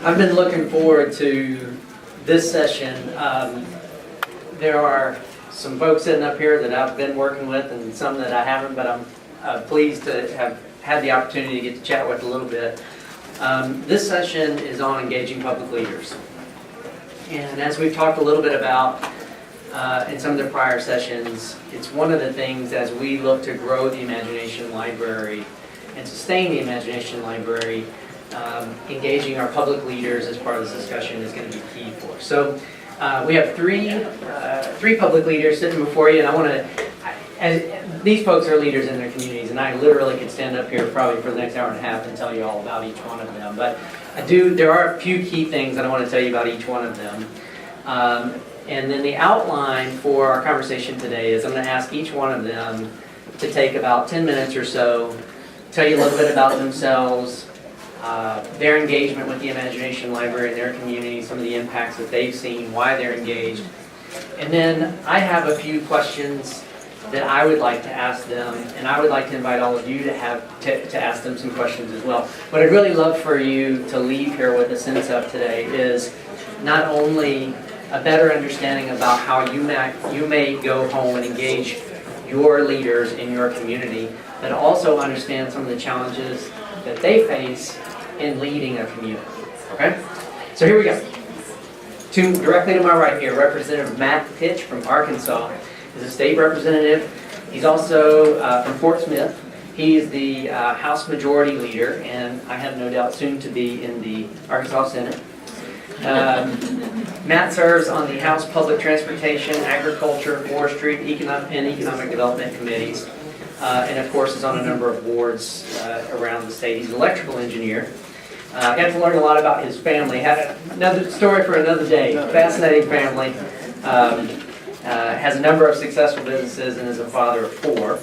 I've been looking forward to this session. There are some folks sitting up here that I've been working with and some that I haven't, but I'm pleased to have had the opportunity to get to chat with a little bit. This session is on engaging public leaders. And as we've talked a little bit about in some of the prior sessions, it's one of the things as we look to grow the Imagination Library and sustain the Imagination Library, engaging our public leaders as part of this discussion is going to be key for us. So we have three public leaders sitting before you, and I want to, these folks are leaders in their communities, and I literally could stand up here probably for the next hour and a half and tell you all about each one of them. But there are a few key things that I want to tell you about each one of them. And then the outline for our conversation today is I'm going to ask each one of them to take about 10 minutes or so, tell you a little bit about themselves, their engagement with the Imagination Library in their community, some of the impacts that they've seen, why they're engaged. And then I have a few questions that I would like to ask them, and I would like to invite all of you to ask them some questions as well. What I'd really love for you to leave here with a sense of today is not only a better understanding about how you may go home and engage your leaders in your community, but also understand some of the challenges that they face in leading a community. Okay? So here we go. Directly to my right here, Representative Matt Pitsch from Arkansas is a state representative. He's also from Fort Smith. He's the House Majority Leader, and I have no doubt soon to be in the Arkansas Senate. Matt serves on the House Public Transportation, Agriculture, Forestry, and Economic Development Committees, and of course is on a number of boards around the state. He's an electrical engineer. I got to learn a lot about his family. Had another story for another day. Fascinating family. Has a number of successful businesses and is a father of 4.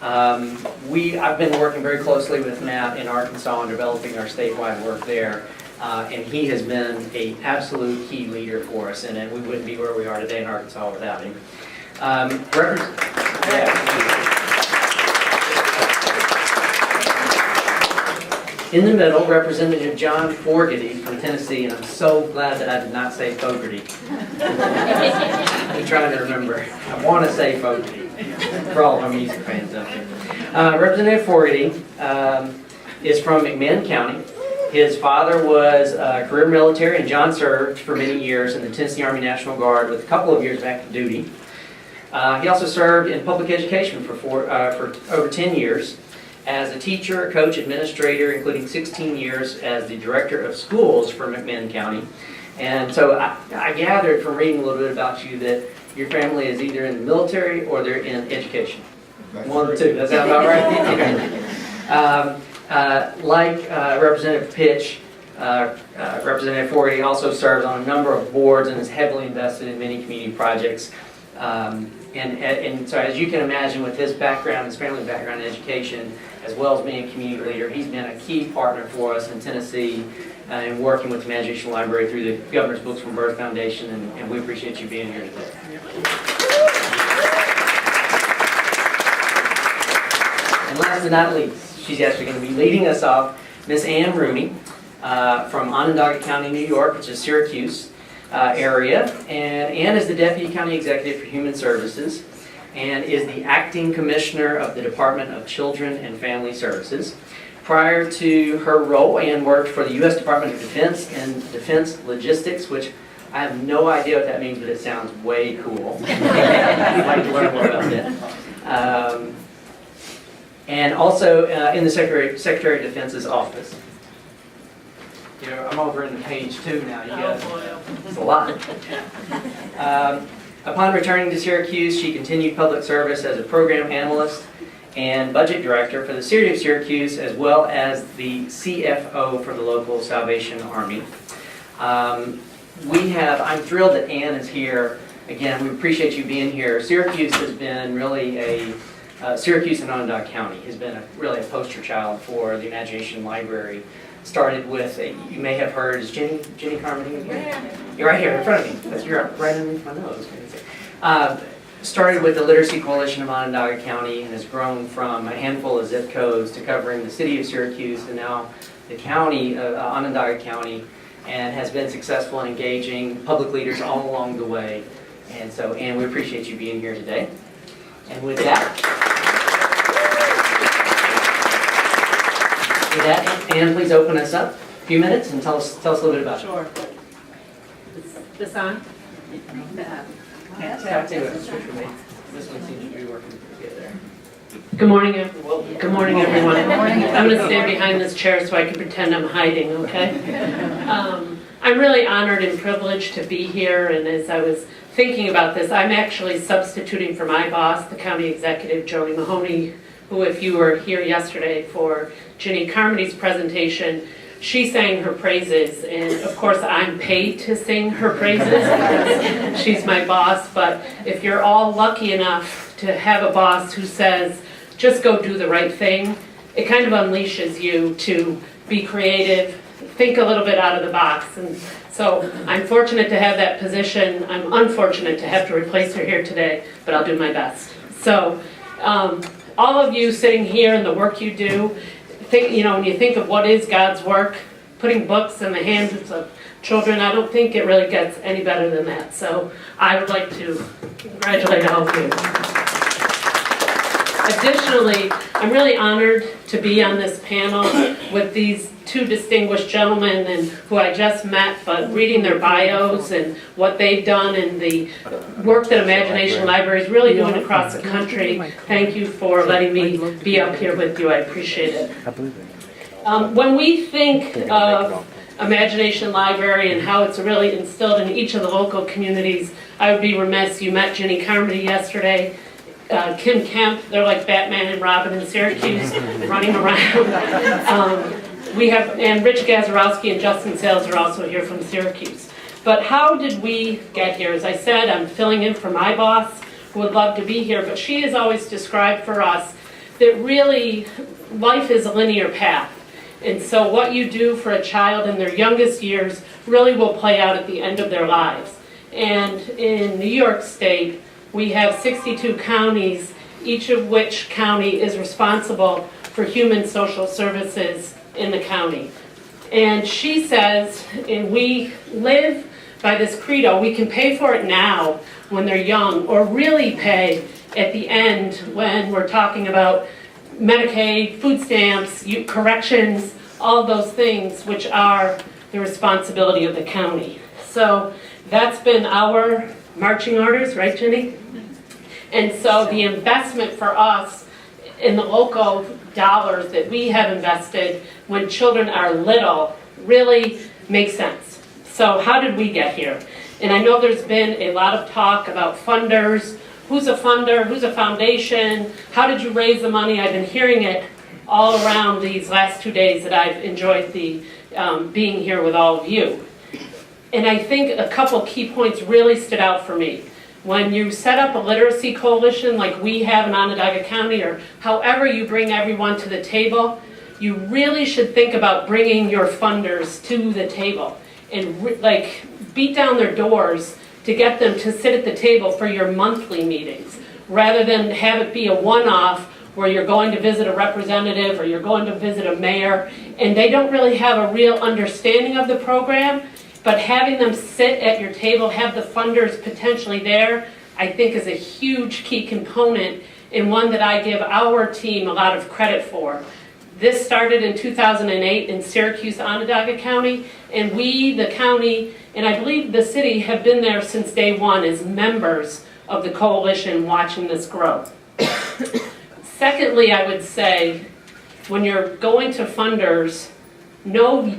I've been working very closely with Matt in Arkansas on developing our statewide work there. And he has been an absolute key leader for us, and we wouldn't be where we are today in Arkansas without him. In the middle, Representative John Forgety from Tennessee, and I'm so glad that I did not say Fogarty. I'm trying to remember. I want to say Fogarty for all of our music fans out there. Representative Forgety is from McMinn County. His father was career military, and John served for many years in the Tennessee Army National Guard with a couple of years of active duty. He also served in public education for over 10 years as a teacher, coach, administrator, including 16 years as the director of schools for McMinn County. And so I gathered from reading a little bit about you that your family is either in the military or they're in education. One or two. Does that sound about right? Okay. Like Representative Pitsch, Representative Forgety also serves on a number of boards and is heavily invested in many community projects. And so as you can imagine, with his background, his family background in education, as well as being a community leader, he's been a key partner for us in Tennessee in working with the Imagination Library through the Governor's Books from Birth Foundation, and we appreciate you being here today. And last but not least, she's actually going to be leading us off, Miss Ann Rooney from Onondaga County, New York, which is Syracuse area. And Ann is the Deputy County Executive for Human Services and is the Acting Commissioner of the Department of Children and Family Services. Prior to her role, Ann worked for the U.S. Department of Defense and Defense Logistics, which I have no idea what that means, but it sounds way cool. I'd like to learn more about that. And also in the Secretary of Defense's office. You know, I'm over in the page 2 now. You guys, it's a lot. Upon returning to Syracuse, she continued public service as a program analyst and budget director for the city of Syracuse, as well as the CFO for the local Salvation Army. I'm thrilled that Ann is here. Again, we appreciate you being here. Syracuse has been really Syracuse and Onondaga County has been really a poster child for the Imagination Library. Started with, you may have heard, is Jenny Carmody here? You're right here in front of me. You're right underneath my nose. Started with the Literacy Coalition of Onondaga County and has grown from a handful of zip codes to covering the city of Syracuse and now the county, Onondaga County, and has been successful in engaging public leaders all along the way. And so, Ann, we appreciate you being here today. And with that, Ann, please open us up a few minutes and tell us a little bit about it. Sure. Is this on? This one seems to be working pretty good there. Good morning, everyone. I'm going to stand behind this chair so I can pretend I'm hiding, okay? I'm really honored and privileged to be here, and as I was thinking about this, I'm actually substituting for my boss, the county executive, Jody Mahoney, who, if you were here yesterday for Ginny Carmody's presentation, she sang her praises, and of course I'm paid to sing her praises because she's my boss, but if you're all lucky enough to have a boss who says, just go do the right thing, it kind of unleashes you to be creative, think a little bit out of the box. And so I'm fortunate to have that position. I'm unfortunate to have to replace her here today, but I'll do my best. So all of you sitting here and the work you do, when you think of what is God's work, putting books in the hands of children, I don't think it really gets any better than that. So I would like to congratulate all of you. Additionally, I'm really honored to be on this panel with these two distinguished gentlemen and who I just met, but reading their bios and what they've done and the work that Imagination Library is really doing across the country. Thank you for letting me be up here with you. I appreciate it. When we think of Imagination Library and how it's really instilled in each of the local communities, I would be remiss. You met Ginny Carmody yesterday. Kim Kemp, they're like Batman and Robin in Syracuse, running around. And Rich Gazarowski and Justin Sales are also here from Syracuse. But how did we get here? As I said, I'm filling in for my boss, who would love to be here, but she has always described for us that really life is a linear path. And so what you do for a child in their youngest years really will play out at the end of their lives. And in New York State, we have 62 counties, each of which county is responsible for human social services in the county. And she says, and we live by this credo, we can pay for it now when they're young, or really pay at the end when we're talking about Medicaid, food stamps, corrections, all those things which are the responsibility of the county. So that's been our marching orders, right, Ginny? And so the investment for us in the local dollars that we have invested when children are little really makes sense. So how did we get here? And I know there's been a lot of talk about funders. Who's a funder? Who's a foundation? How did you raise the money? I've been hearing it all around these last 2 days that I've enjoyed being here with all of you. And I think a couple key points really stood out for me. When you set up a literacy coalition like we have in Onondaga County, or however you bring everyone to the table, you really should think about bringing your funders to the table and beat down their doors to get them to sit at the table for your monthly meetings, rather than have it be a one-off where you're going to visit a representative or you're going to visit a mayor and they don't really have a real understanding of the program. But having them sit at your table, have the funders potentially there, I think is a huge key component and one that I give our team a lot of credit for. This started in 2008 in Syracuse, Onondaga County, and we, the county, and I believe the city, have been there since day one as members of the coalition watching this grow. Secondly, I would say, when you're going to funders, know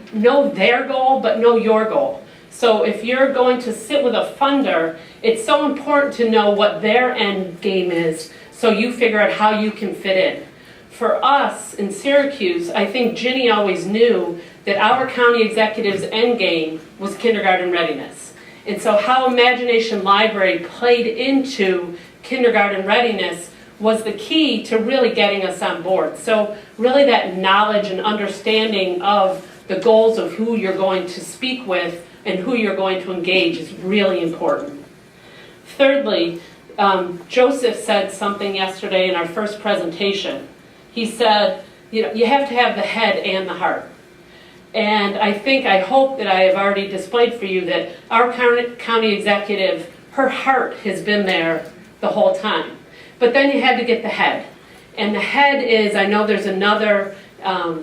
their goal, but know your goal. So if you're going to sit with a funder, it's so important to know what their end game is so you figure out how you can fit in. For us in Syracuse, I think Ginny always knew that our county executive's end game was kindergarten readiness. And so how Imagination Library played into kindergarten readiness was the key to really getting us on board. So really that knowledge and understanding of the goals of who you're going to speak with and who you're going to engage is really important. Thirdly, Joseph said something yesterday in our first presentation. He said, you have to have the head and the heart. And I hope that I have already displayed for you that our county executive, her heart has been there the whole time. But then you had to get the head. And the head is, I know there's another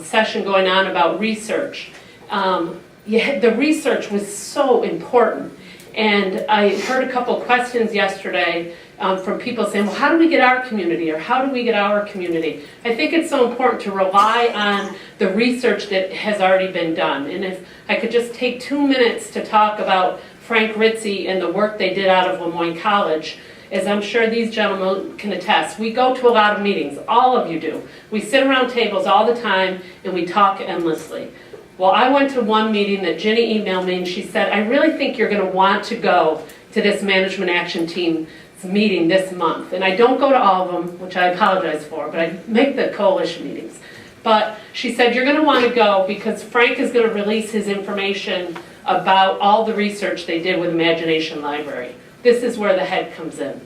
session going on about research. The research was so important. And I heard a couple questions yesterday from people saying, well, how do we get our community, or how do we get our community? I think it's so important to rely on the research that has already been done. And if I could just take 2 minutes to talk about Frank Ritzie and the work they did out of Lemoyne College, as I'm sure these gentlemen can attest. We go to a lot of meetings, all of you do. We sit around tables all the time and we talk endlessly. Well, I went to one meeting that Ginny emailed me, and she said, I really think you're going to want to go to this management action team's meeting this month. And I don't go to all of them, which I apologize for, but I make the coalition meetings. But she said, you're going to want to go because Frank is going to release his information about all the research they did with Imagination Library. This is where the head comes in.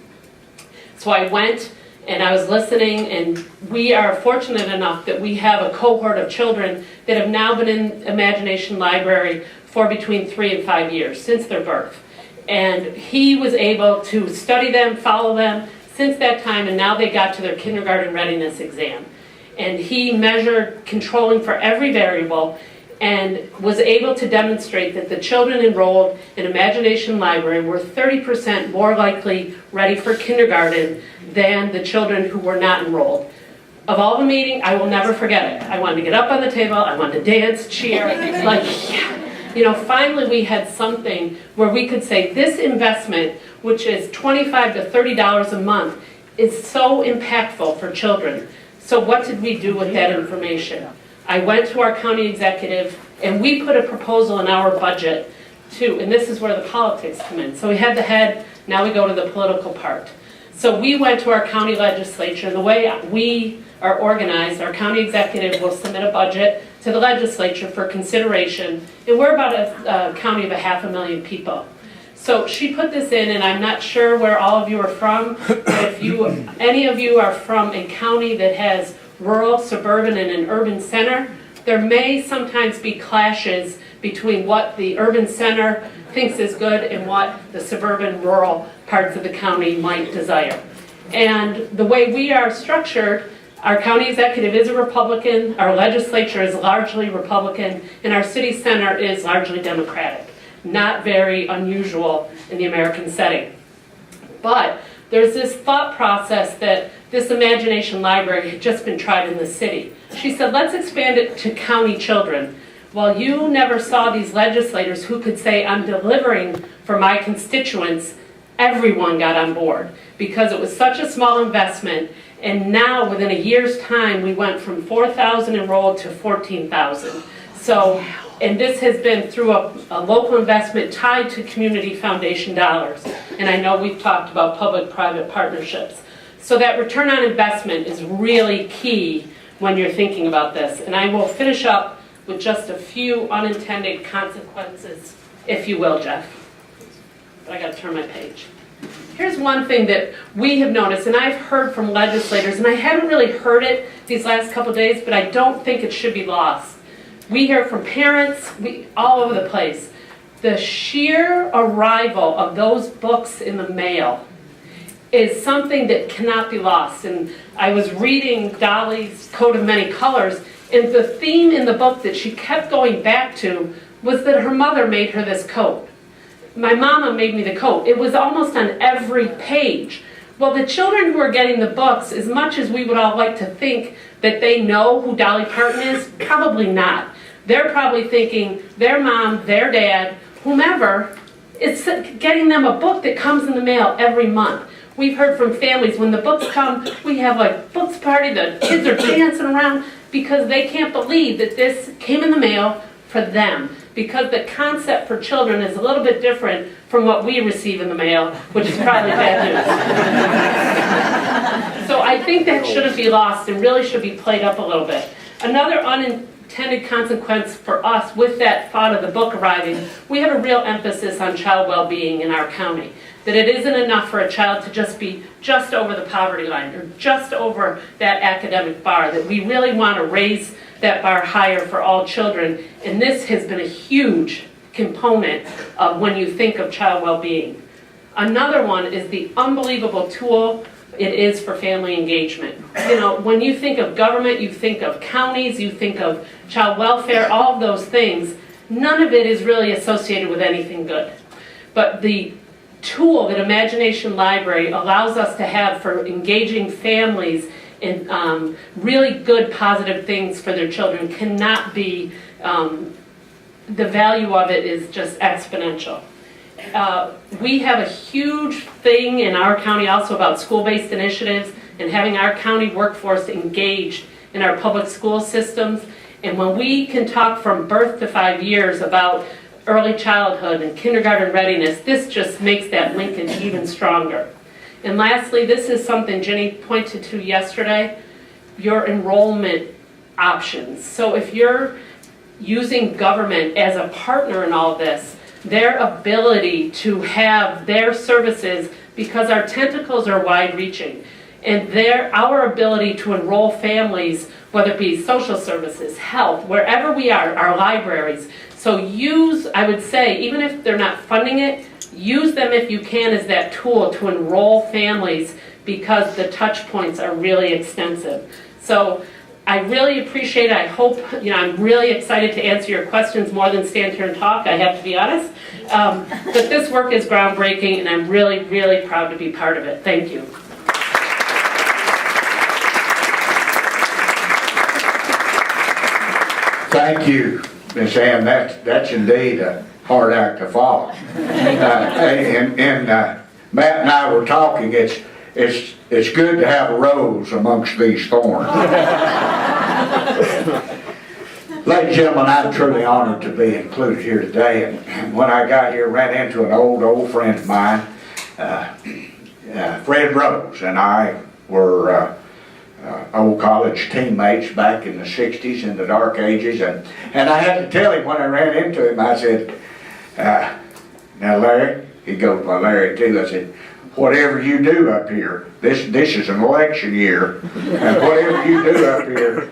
So I went and I was listening, and we are fortunate enough that we have a cohort of children that have now been in Imagination Library for between 3 and 5 years, since their birth. And he was able to study them, follow them since that time, and now they got to their kindergarten readiness exam. And he measured controlling for every variable and was able to demonstrate that the children enrolled in Imagination Library were 30% more likely ready for kindergarten than the children who were not enrolled. Of all the meeting, I will never forget it. I wanted to get up on the table, I wanted to dance, cheer, like, yeah. You know, finally we had something where we could say this investment, which is $25 to $30 a month, is so impactful for children. So what did we do with that information? I went to our county executive and we put a proposal in our budget too, and this is where the politics come in. So we had the head, now we go to the political part. So we went to our county legislature, and the way we are organized, our county executive will submit a budget to the legislature for consideration, and we're about a county of 500,000 people. So she put this in, and I'm not sure where all of you are from, but if any of you are from a county that has rural, suburban, and an urban center, there may sometimes be clashes between what the urban center thinks is good and what the suburban, rural parts of the county might desire. And the way we are structured, our county executive is a Republican, our legislature is largely Republican, and our city center is largely Democratic. Not very unusual in the American setting. But there's this thought process that this Imagination Library had just been tried in the city. She said, let's expand it to county children. Well, you never saw these legislators who could say, I'm delivering for my constituents. Everyone got on board because it was such a small investment. And now, within a year's time, we went from 4,000 enrolled to 14,000. So, and this has been through a local investment tied to community foundation dollars. And I know we've talked about public-private partnerships. So that return on investment is really key when you're thinking about this. And I will finish up with just a few unintended consequences, if you will, Jeff. But I got to turn my page. Here's one thing that we have noticed, and I've heard from legislators, and I haven't really heard it these last couple days, but I don't think it should be lost. We hear from parents all over the place. The sheer arrival of those books in the mail is something that cannot be lost. And I was reading Dolly's Coat of Many Colors, and the theme in the book that she kept going back to was that her mother made her this coat. My mama made me the coat. It was almost on every page. Well, the children who are getting the books, as much as we would all like to think that they know who Dolly Parton is, probably not. They're probably thinking their mom, their dad, whomever, is getting them a book that comes in the mail every month. We've heard from families, when the books come, we have a books party, the kids are dancing around because they can't believe that this came in the mail for them. Because the concept for children is a little bit different from what we receive in the mail, which is probably bad news. So I think that shouldn't be lost and really should be played up a little bit. Another unintended consequence for us with that thought of the book arriving, we have a real emphasis on child well-being in our county. That it isn't enough for a child to just be just over the poverty line or just over that academic bar, that we really want to raise that bar higher for all children. And this has been a huge component of when you think of child well-being. Another one is the unbelievable tool it is for family engagement. You know, when you think of government, you think of counties, you think of child welfare, all of those things. None of it is really associated with anything good. But the tool that Imagination Library allows us to have for engaging families in really good, positive things for their children cannot be, the value of it is just exponential. We have a huge thing in our county also about school-based initiatives and having our county workforce engaged in our public school systems. And when we can talk from birth to 5 years about early childhood and kindergarten readiness, this just makes that linkage even stronger. And lastly, this is something Jenny pointed to yesterday, your enrollment options. So if you're using government as a partner in all this, their ability to have their services, because our tentacles are wide-reaching, and our ability to enroll families, whether it be social services, health, wherever we are, our libraries. So use, I would say, even if they're not funding it, use them if you can as that tool to enroll families, because the touch points are really extensive. So I really appreciate it. I hope, I'm really excited to answer your questions more than stand here and talk, I have to be honest. But this work is groundbreaking, and I'm really, really proud to be part of it. Thank you. Thank you, Miss Ann. That's indeed a hard act to follow. And Matt and I were talking. It's good to have a rose amongst these thorns. Ladies and gentlemen, I'm truly honored to be included here today. And when I got here, ran into an old friend of mine, Fred Rose, and I were old college teammates back in the 60s, in the dark ages. And I had to tell him when I ran into him, I said, now Larry, he goes by Larry too, I said, whatever you do up here, this is an election year, and whatever you do up here,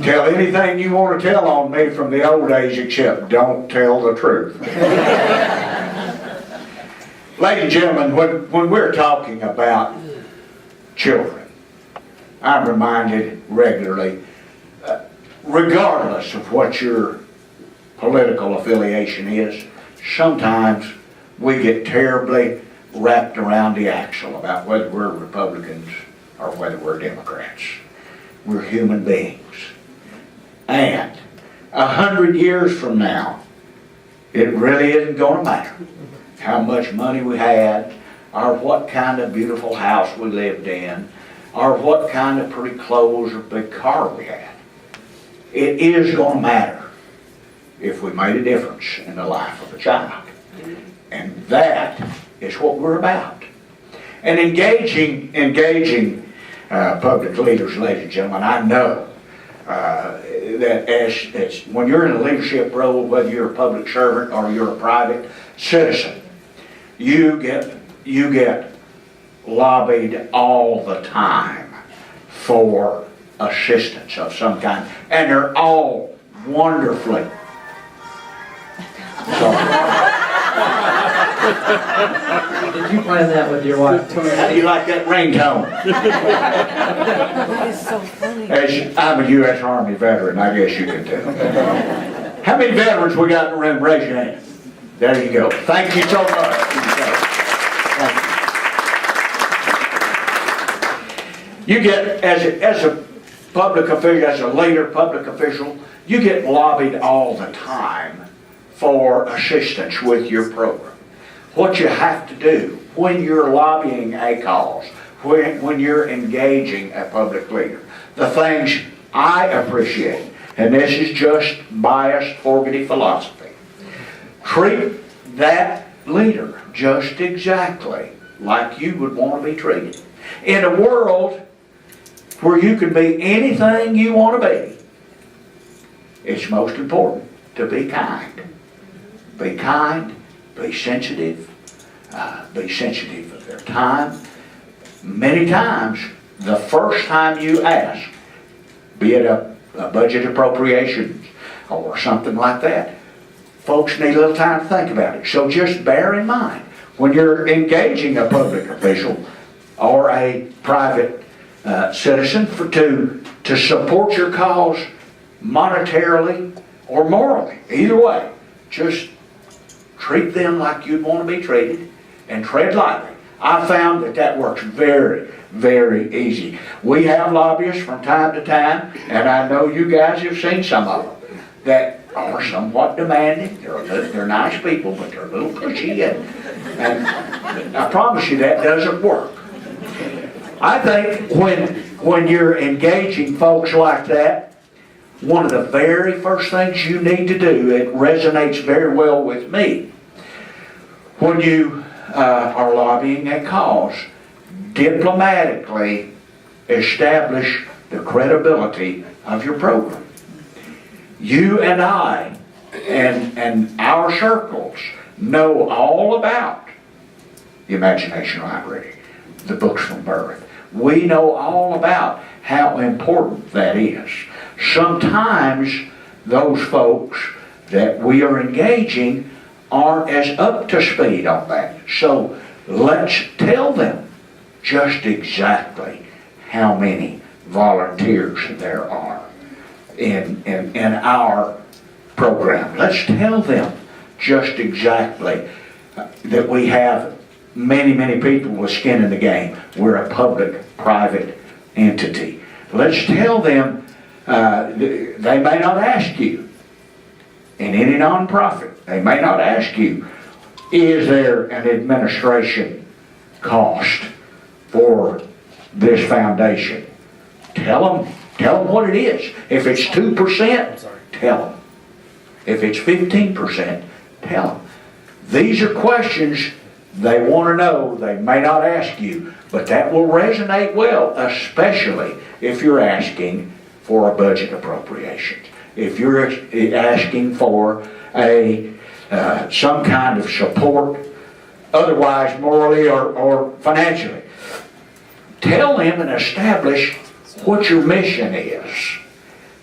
tell anything you want to tell on me from the old days, except don't tell the truth. Ladies and gentlemen, when we're talking about children, I'm reminded regularly, regardless of what your political affiliation is, sometimes we get terribly wrapped around the axle about whether we're Republicans or whether we're Democrats. We're human beings. And 100 years from now, it really isn't going to matter how much money we had, or what kind of beautiful house we lived in, or what kind of pretty clothes or big car we had. It is going to matter if we made a difference in the life of a child. And that is what we're about. And engaging public leaders, ladies and gentlemen, I know that as when you're in a leadership role, whether you're a public servant or you're a private citizen, you get lobbied all the time for assistance of some kind, and they're all wonderfully. Did you plan that with your wife? How do you like that ringtone? That is so funny. As I'm a U.S. Army veteran, I guess you can tell. How many veterans we got in the room? Raise your hand. There you go. Thank you so much. Thank you. You get, as a public official, as a leader, public official, you get lobbied all the time for assistance with your program. What you have to do when you're lobbying a cause, when you're engaging a public leader, the things I appreciate, and this is just biased Forgety philosophy, treat that leader just exactly like you would want to be treated. In a world where you can be anything you want to be, it's most important to be kind. Be kind, be sensitive of their time. Many times, the first time you ask, be it a a budget appropriation or something like that. Folks need a little time to think about it. So just bear in mind, when you're engaging a public official or a private citizen to support your cause monetarily or morally, either way, just treat them like you'd want to be treated and tread lightly. I found that works very, very easy. We have lobbyists from time to time, and I know you guys have seen some of them that are somewhat demanding. They're nice people, but they're a little pushy, and I promise you that doesn't work. I think when you're engaging folks like that, one of the very first things you need to do, it resonates very well with me, when you are lobbying a cause, diplomatically establish the credibility of your program. You and I and our circles know all about the Imagination Library, the books from birth. We know all about how important that is. Sometimes those folks that we are engaging aren't as up to speed on that. So let's tell them just exactly how many volunteers there are in our program. Let's tell them just exactly that we have many people with skin in the game. We're a public-private entity. Let's tell them they may not ask you in any nonprofit. They may not ask you, is there an administration cost for this foundation? Tell them what it is. If it's 2%, tell them. If it's 15%, tell them. These are questions they want to know. They may not ask you, but that will resonate well, especially if you're asking for a budget appropriation. If you're asking for some kind of support, otherwise morally or financially. Tell them and establish what your mission is.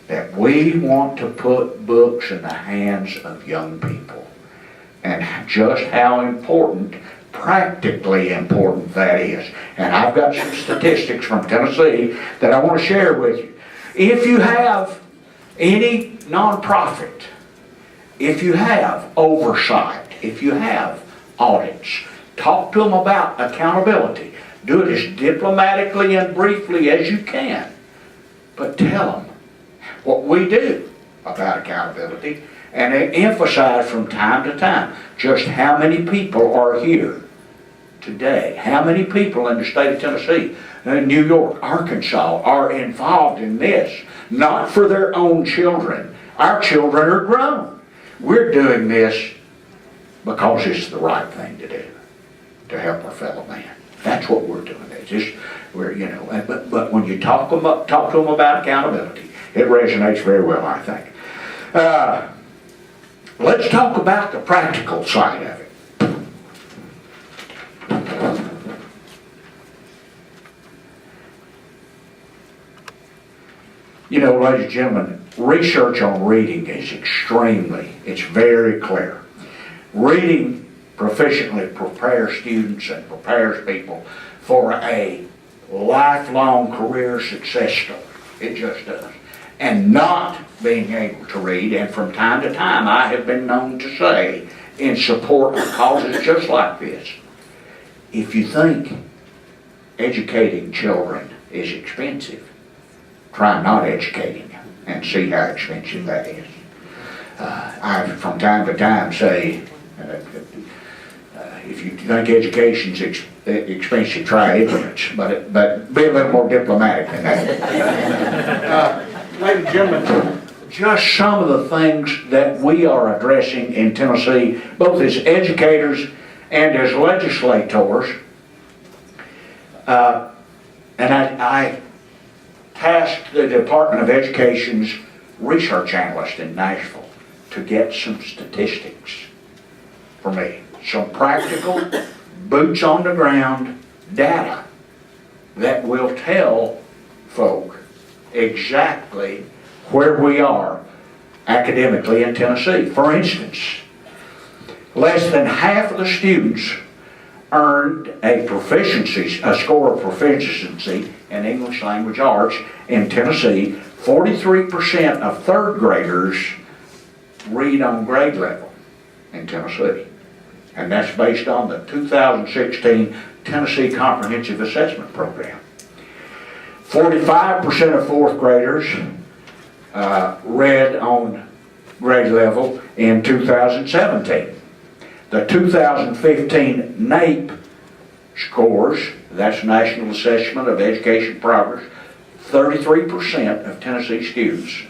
That we want to put books in the hands of young people. And just how important, practically important that is. And I've got some statistics from Tennessee that I want to share with you. If you have any nonprofit, if you have oversight, if you have audits, talk to them about accountability. Do it as diplomatically and briefly as you can. But tell them what we do about accountability and emphasize from time to time just how many people are here today. How many people in the state of Tennessee, New York, Arkansas are involved in this. Not for their own children. Our children are grown. We're doing this because it's the right thing to do, to help our fellow man. That's what we're doing. It's just, but when you talk to them about accountability, it resonates very well, I think. Let's talk about the practical side of it. Ladies and gentlemen, research on reading is it's very clear. Reading proficiently prepares students and prepares people for a lifelong career success story. It just does. And not being able to read, and from time to time I have been known to say, in support of causes just like this, if you think educating children is expensive, try not educating them and see how expensive that is. I from time to time say, if you think education's expensive, try ignorance, but be a little more diplomatic than that. Ladies and gentlemen, just some of the things that we are addressing in Tennessee, both as educators and as legislators, and I tasked the Department of Education's research analyst in Nashville to get some statistics for me. Some practical, boots on the ground data that will tell folk exactly where we are academically in Tennessee. For instance, less than half of the students earned a score of proficiency in English language arts in Tennessee. 43% of third graders read on grade level in Tennessee. And that's based on the 2016 Tennessee Comprehensive Assessment Program. 45% of fourth graders read on grade level in 2017. The 2015 NAEP scores, that's National Assessment of Education Progress, 33% of Tennessee students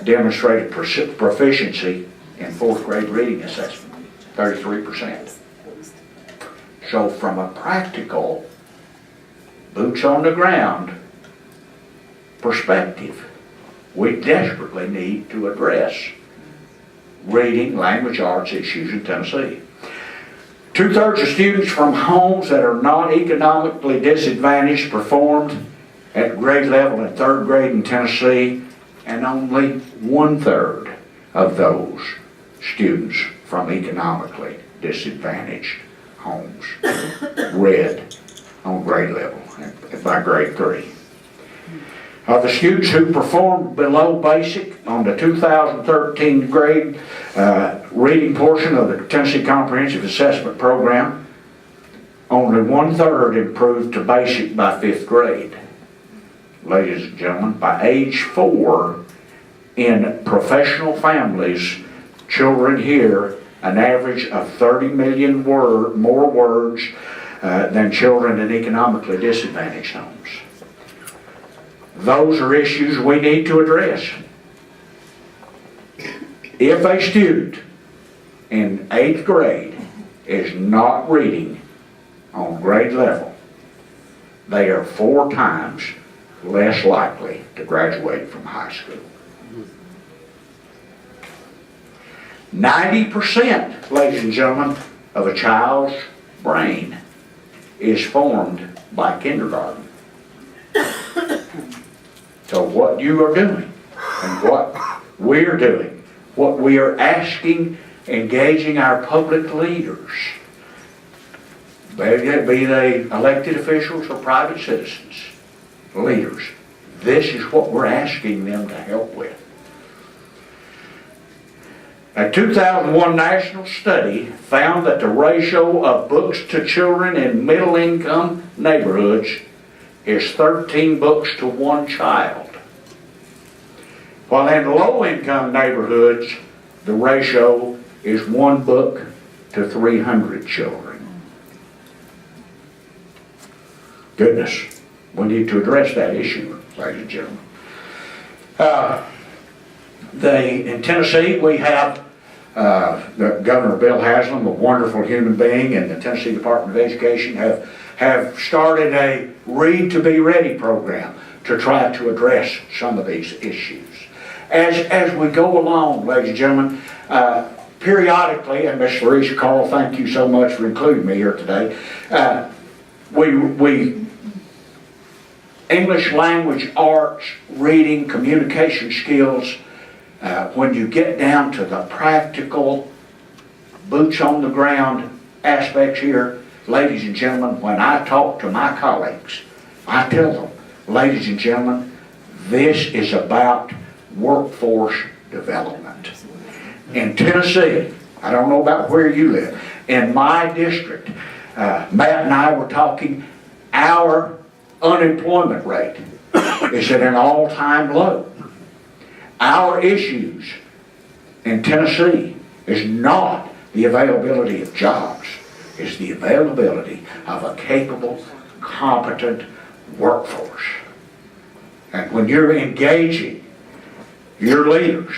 demonstrated proficiency in fourth grade reading assessment, 33%. So from a practical, boots on the ground perspective, we desperately need to address reading, language arts issues in Tennessee. 2/3 of students from homes that are not economically disadvantaged performed at grade level in third grade in Tennessee, and only 1/3 of those students from economically disadvantaged homes read on grade level by grade 3. Of the students who performed below basic on the 2013 grade reading portion of the Tennessee Comprehensive Assessment Program, only 1/3 improved to basic by 5th grade. Ladies and gentlemen, by age 4, in professional families, children hear an average of 30 million more words than children in economically disadvantaged homes. Those are issues we need to address. If a student in 8th grade is not reading on grade level, they are 4 times less likely to graduate from high school. 90%, ladies and gentlemen, of a child's brain is formed by kindergarten. So what you are doing and what we're doing, what we are asking, engaging our public leaders, be they elected officials or private citizens, leaders, this is what we're asking them to help with. A 2001 national study found that the ratio of books to children in middle-income neighborhoods is 13 books to 1 child. While in low-income neighborhoods, the ratio is 1 book to 300 children. Goodness, we need to address that issue, ladies and gentlemen. In Tennessee, we have Governor Bill Haslam, a wonderful human being, and the Tennessee Department of Education have started a Read to Be Ready program to try to address some of these issues. As we go along, ladies and gentlemen, periodically, and Ms. Larissa Carl, thank you so much for including me here today, we English language arts, reading, communication skills, when you get down to the practical, boots on the ground aspects here, ladies and gentlemen, when I talk to my colleagues, I tell them, ladies and gentlemen, this is about workforce development. In Tennessee, I don't know about where you live, in my district, Matt and I were talking, our unemployment rate is at an all-time low. Our issues in Tennessee is not the availability of jobs, it's the availability of a capable, competent workforce. And when you're engaging your leaders,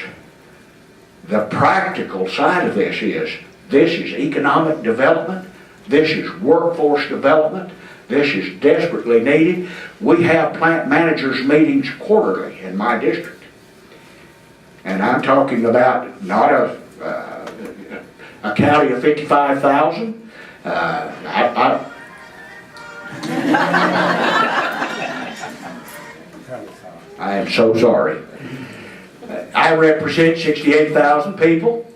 the practical side of this is economic development, this is workforce development, this is desperately needed. We have plant managers meetings quarterly in my district. And I'm talking about not a county of 55,000. I am so sorry. I represent 68,000 people,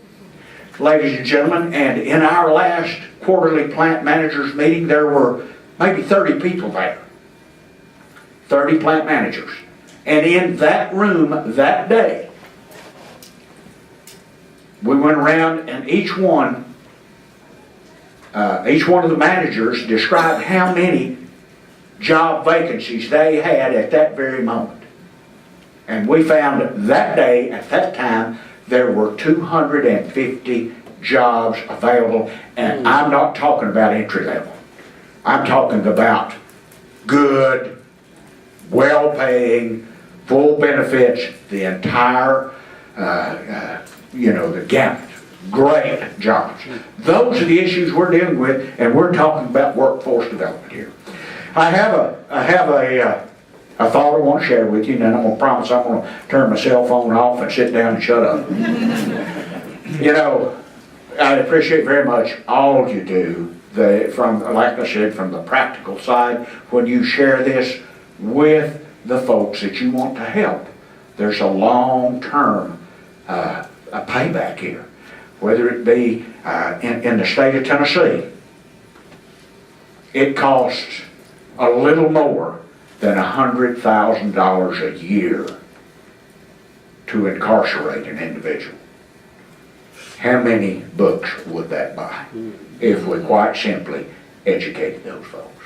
ladies and gentlemen, and in our last quarterly plant managers meeting, there were maybe 30 people there. 30 plant managers. And in that room that day, we went around and each one of the managers described how many job vacancies they had at that very moment. And we found that day, at that time, there were 250 jobs available. And I'm not talking about entry level. I'm talking about good, well-paying, full benefits, the entire, the gamut. Great jobs. Those are the issues we're dealing with, and we're talking about workforce development here. I have a thought I want to share with you, and then I'm going to promise I'm going to turn my cell phone off and sit down and shut up. I appreciate very much all you do, like I said, from the practical side, when you share this with the folks that you want to help. There's a long-term a payback here, whether it be in the state of Tennessee. It costs a little more than $100,000 a year to incarcerate an individual. How many books would that buy if we quite simply educated those folks?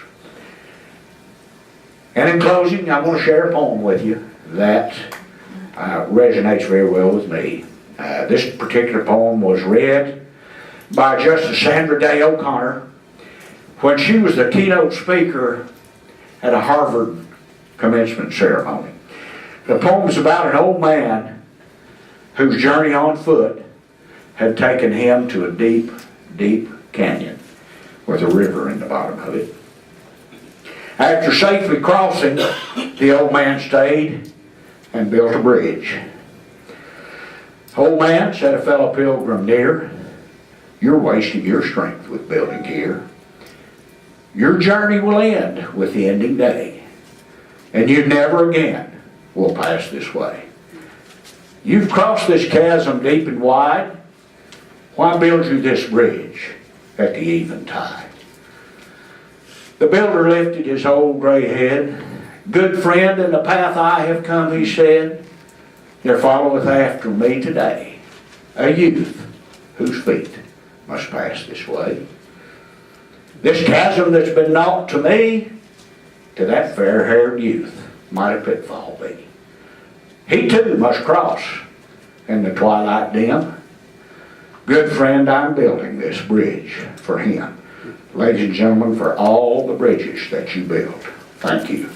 And in closing, I want to share a poem with you that resonates very well with me. This particular poem was read by Justice Sandra Day O'Connor when she was the keynote speaker at a Harvard commencement ceremony. The poem is about an old man whose journey on foot had taken him to a deep, deep canyon with a river in the bottom of it. After safely crossing, the old man stayed and built a bridge. Old man, said a fellow pilgrim near, you're wasting your strength with building gear. Your journey will end with the ending day, and you never again will pass this way. You've crossed this chasm deep and wide. Why build you this bridge at the eventide? The builder lifted his old gray head. Good friend, in the path I have come, he said, there followeth after me today a youth whose feet must pass this way. This chasm that's been knocked to me, to that fair-haired youth might a pitfall be. He too must cross in the twilight dim. Good friend, I'm building this bridge for him. Ladies and gentlemen, for all the bridges that you build, thank you.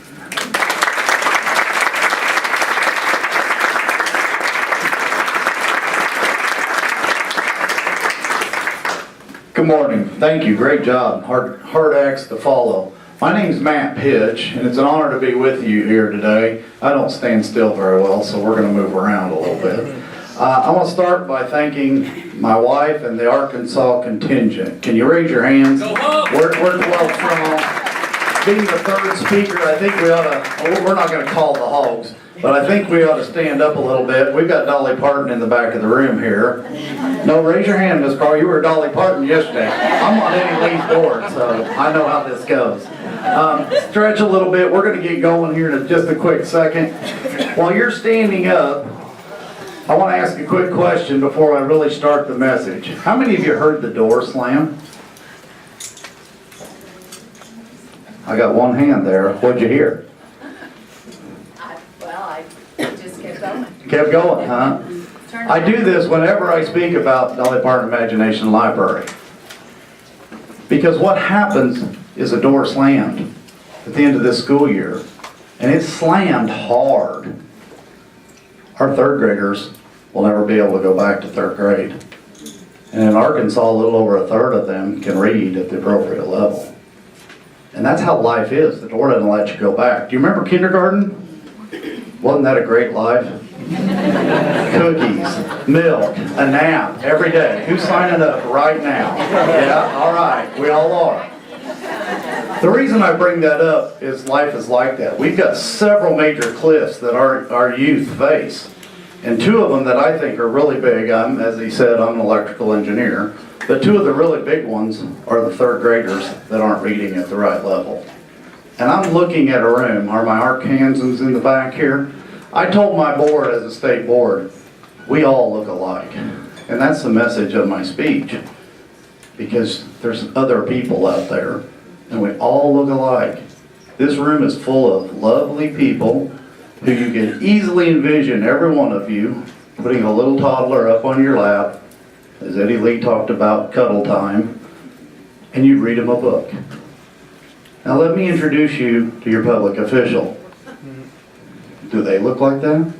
Good morning. Thank you. Great job. Hard acts to follow. My name's Matt Pitsch, and it's an honor to be with you here today. I don't stand still very well, so we're going to move around a little bit. I want to start by thanking my wife and the Arkansas contingent. Can you raise your hands? We're 12 strong. Being the third speaker, I think we ought to, we're not going to call the hogs, but I think we ought to stand up a little bit. We've got Dolly Parton in the back of the room here. No, raise your hand, Miss Carl. You were Dolly Parton yesterday. I'm on Eddie Lee's board, so I know how this goes. Stretch a little bit. We're going to get going here in just a quick second. While you're standing up, I want to ask a quick question before I really start the message. How many of you heard the door slam? I got one hand there. What'd you hear? I just kept going. Kept going, huh? I do this whenever I speak about Dolly Parton Imagination Library. Because what happens is a door slammed at the end of this school year, and it's slammed hard. Our third graders will never be able to go back to third grade. And in Arkansas, a little over a third of them can read at the appropriate level. And that's how life is. The door doesn't let you go back. Do you remember kindergarten? Wasn't that a great life? Cookies, milk, a nap every day. Who's signing up right now? Yeah, all right, we all are. The reason I bring that up is life is like that. We've got several major cliffs that our youth face. And two of them that I think are really big, as he said, I'm an electrical engineer, but two of the really big ones are the third graders that aren't reading at the right level. And I'm looking at a room, are my Arkansans in the back here? I told my board as a state board, we all look alike. And that's the message of my speech, because there's other people out there, and we all look alike. This room is full of lovely people who you can easily envision, every one of you, putting a little toddler up on your lap, as Eddie Lee talked about cuddle time, and you'd read him a book. Now let me introduce you to your public official. Do they look like that?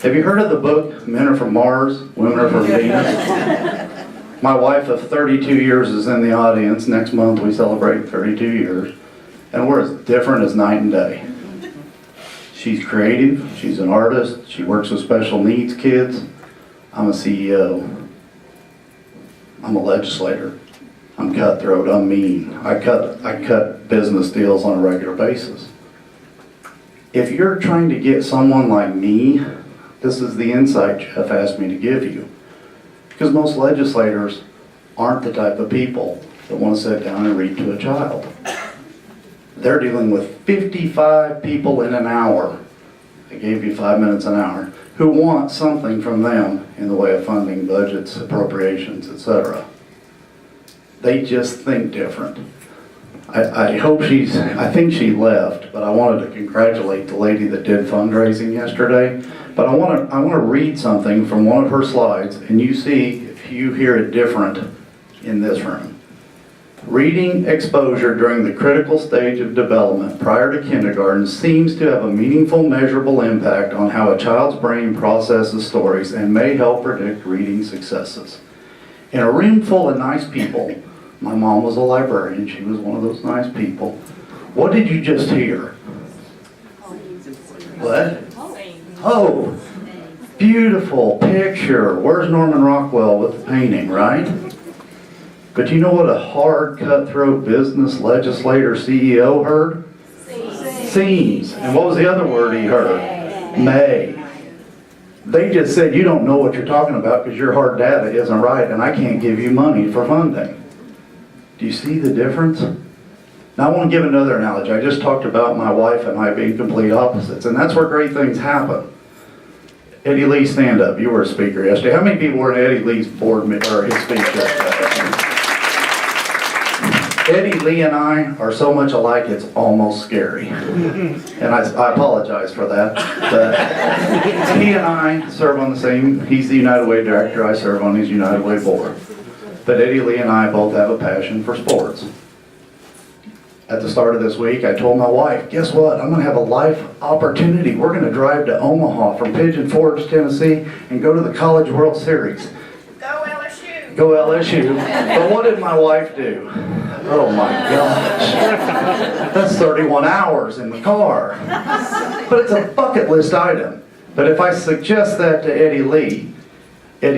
Have you heard of the book, Men Are From Mars, Women Are From Venus? My wife of 32 years is in the audience. Next month we celebrate 32 years. And we're as different as night and day. She's creative, she's an artist, she works with special needs kids. I'm a CEO. I'm a legislator. I'm cutthroat, I'm mean. I cut business deals on a regular basis. If you're trying to get someone like me, this is the insight Jeff asked me to give you. Because most legislators aren't the type of people that want to sit down and read to a child. They're dealing with 55 people in an hour. I gave you 5 minutes an hour, who want something from them in the way of funding, budgets, appropriations, etc. They just think different. I think she left, but I wanted to congratulate the lady that did fundraising yesterday. But I want to read something from one of her slides, and you see if you hear it different in this room. Reading exposure during the critical stage of development prior to kindergarten seems to have a meaningful, measurable impact on how a child's brain processes stories and may help predict reading successes. In a room full of nice people, my mom was a librarian, she was one of those nice people. What did you just hear? What? Oh, beautiful picture. Where's Norman Rockwell with the painting, right? But you know what a hard, cutthroat business legislator CEO heard? Seems. And what was the other word he heard? May. They just said, you don't know what you're talking about because your hard data isn't right and I can't give you money for funding. Do you see the difference? Now I want to give another analogy. I just talked about my wife and I being complete opposites, and that's where great things happen. Eddie Lee, stand up. You were a speaker yesterday. How many people were in Eddie Lee's board or his speech yesterday? Eddie Lee and I are so much alike it's almost scary. And I apologize for that. But he and I serve on the same, he's the United Way director, I serve on his United Way board. But Eddie Lee and I both have a passion for sports. At the start of this week, I told my wife, guess what? I'm going to have a life opportunity. We're going to drive to Omaha from Pigeon Forge, Tennessee, and go to the College World Series. Go LSU. Go LSU. But what did my wife do? Oh my gosh. That's 31 hours in the car. But it's a bucket list item. But if I suggest that to Eddie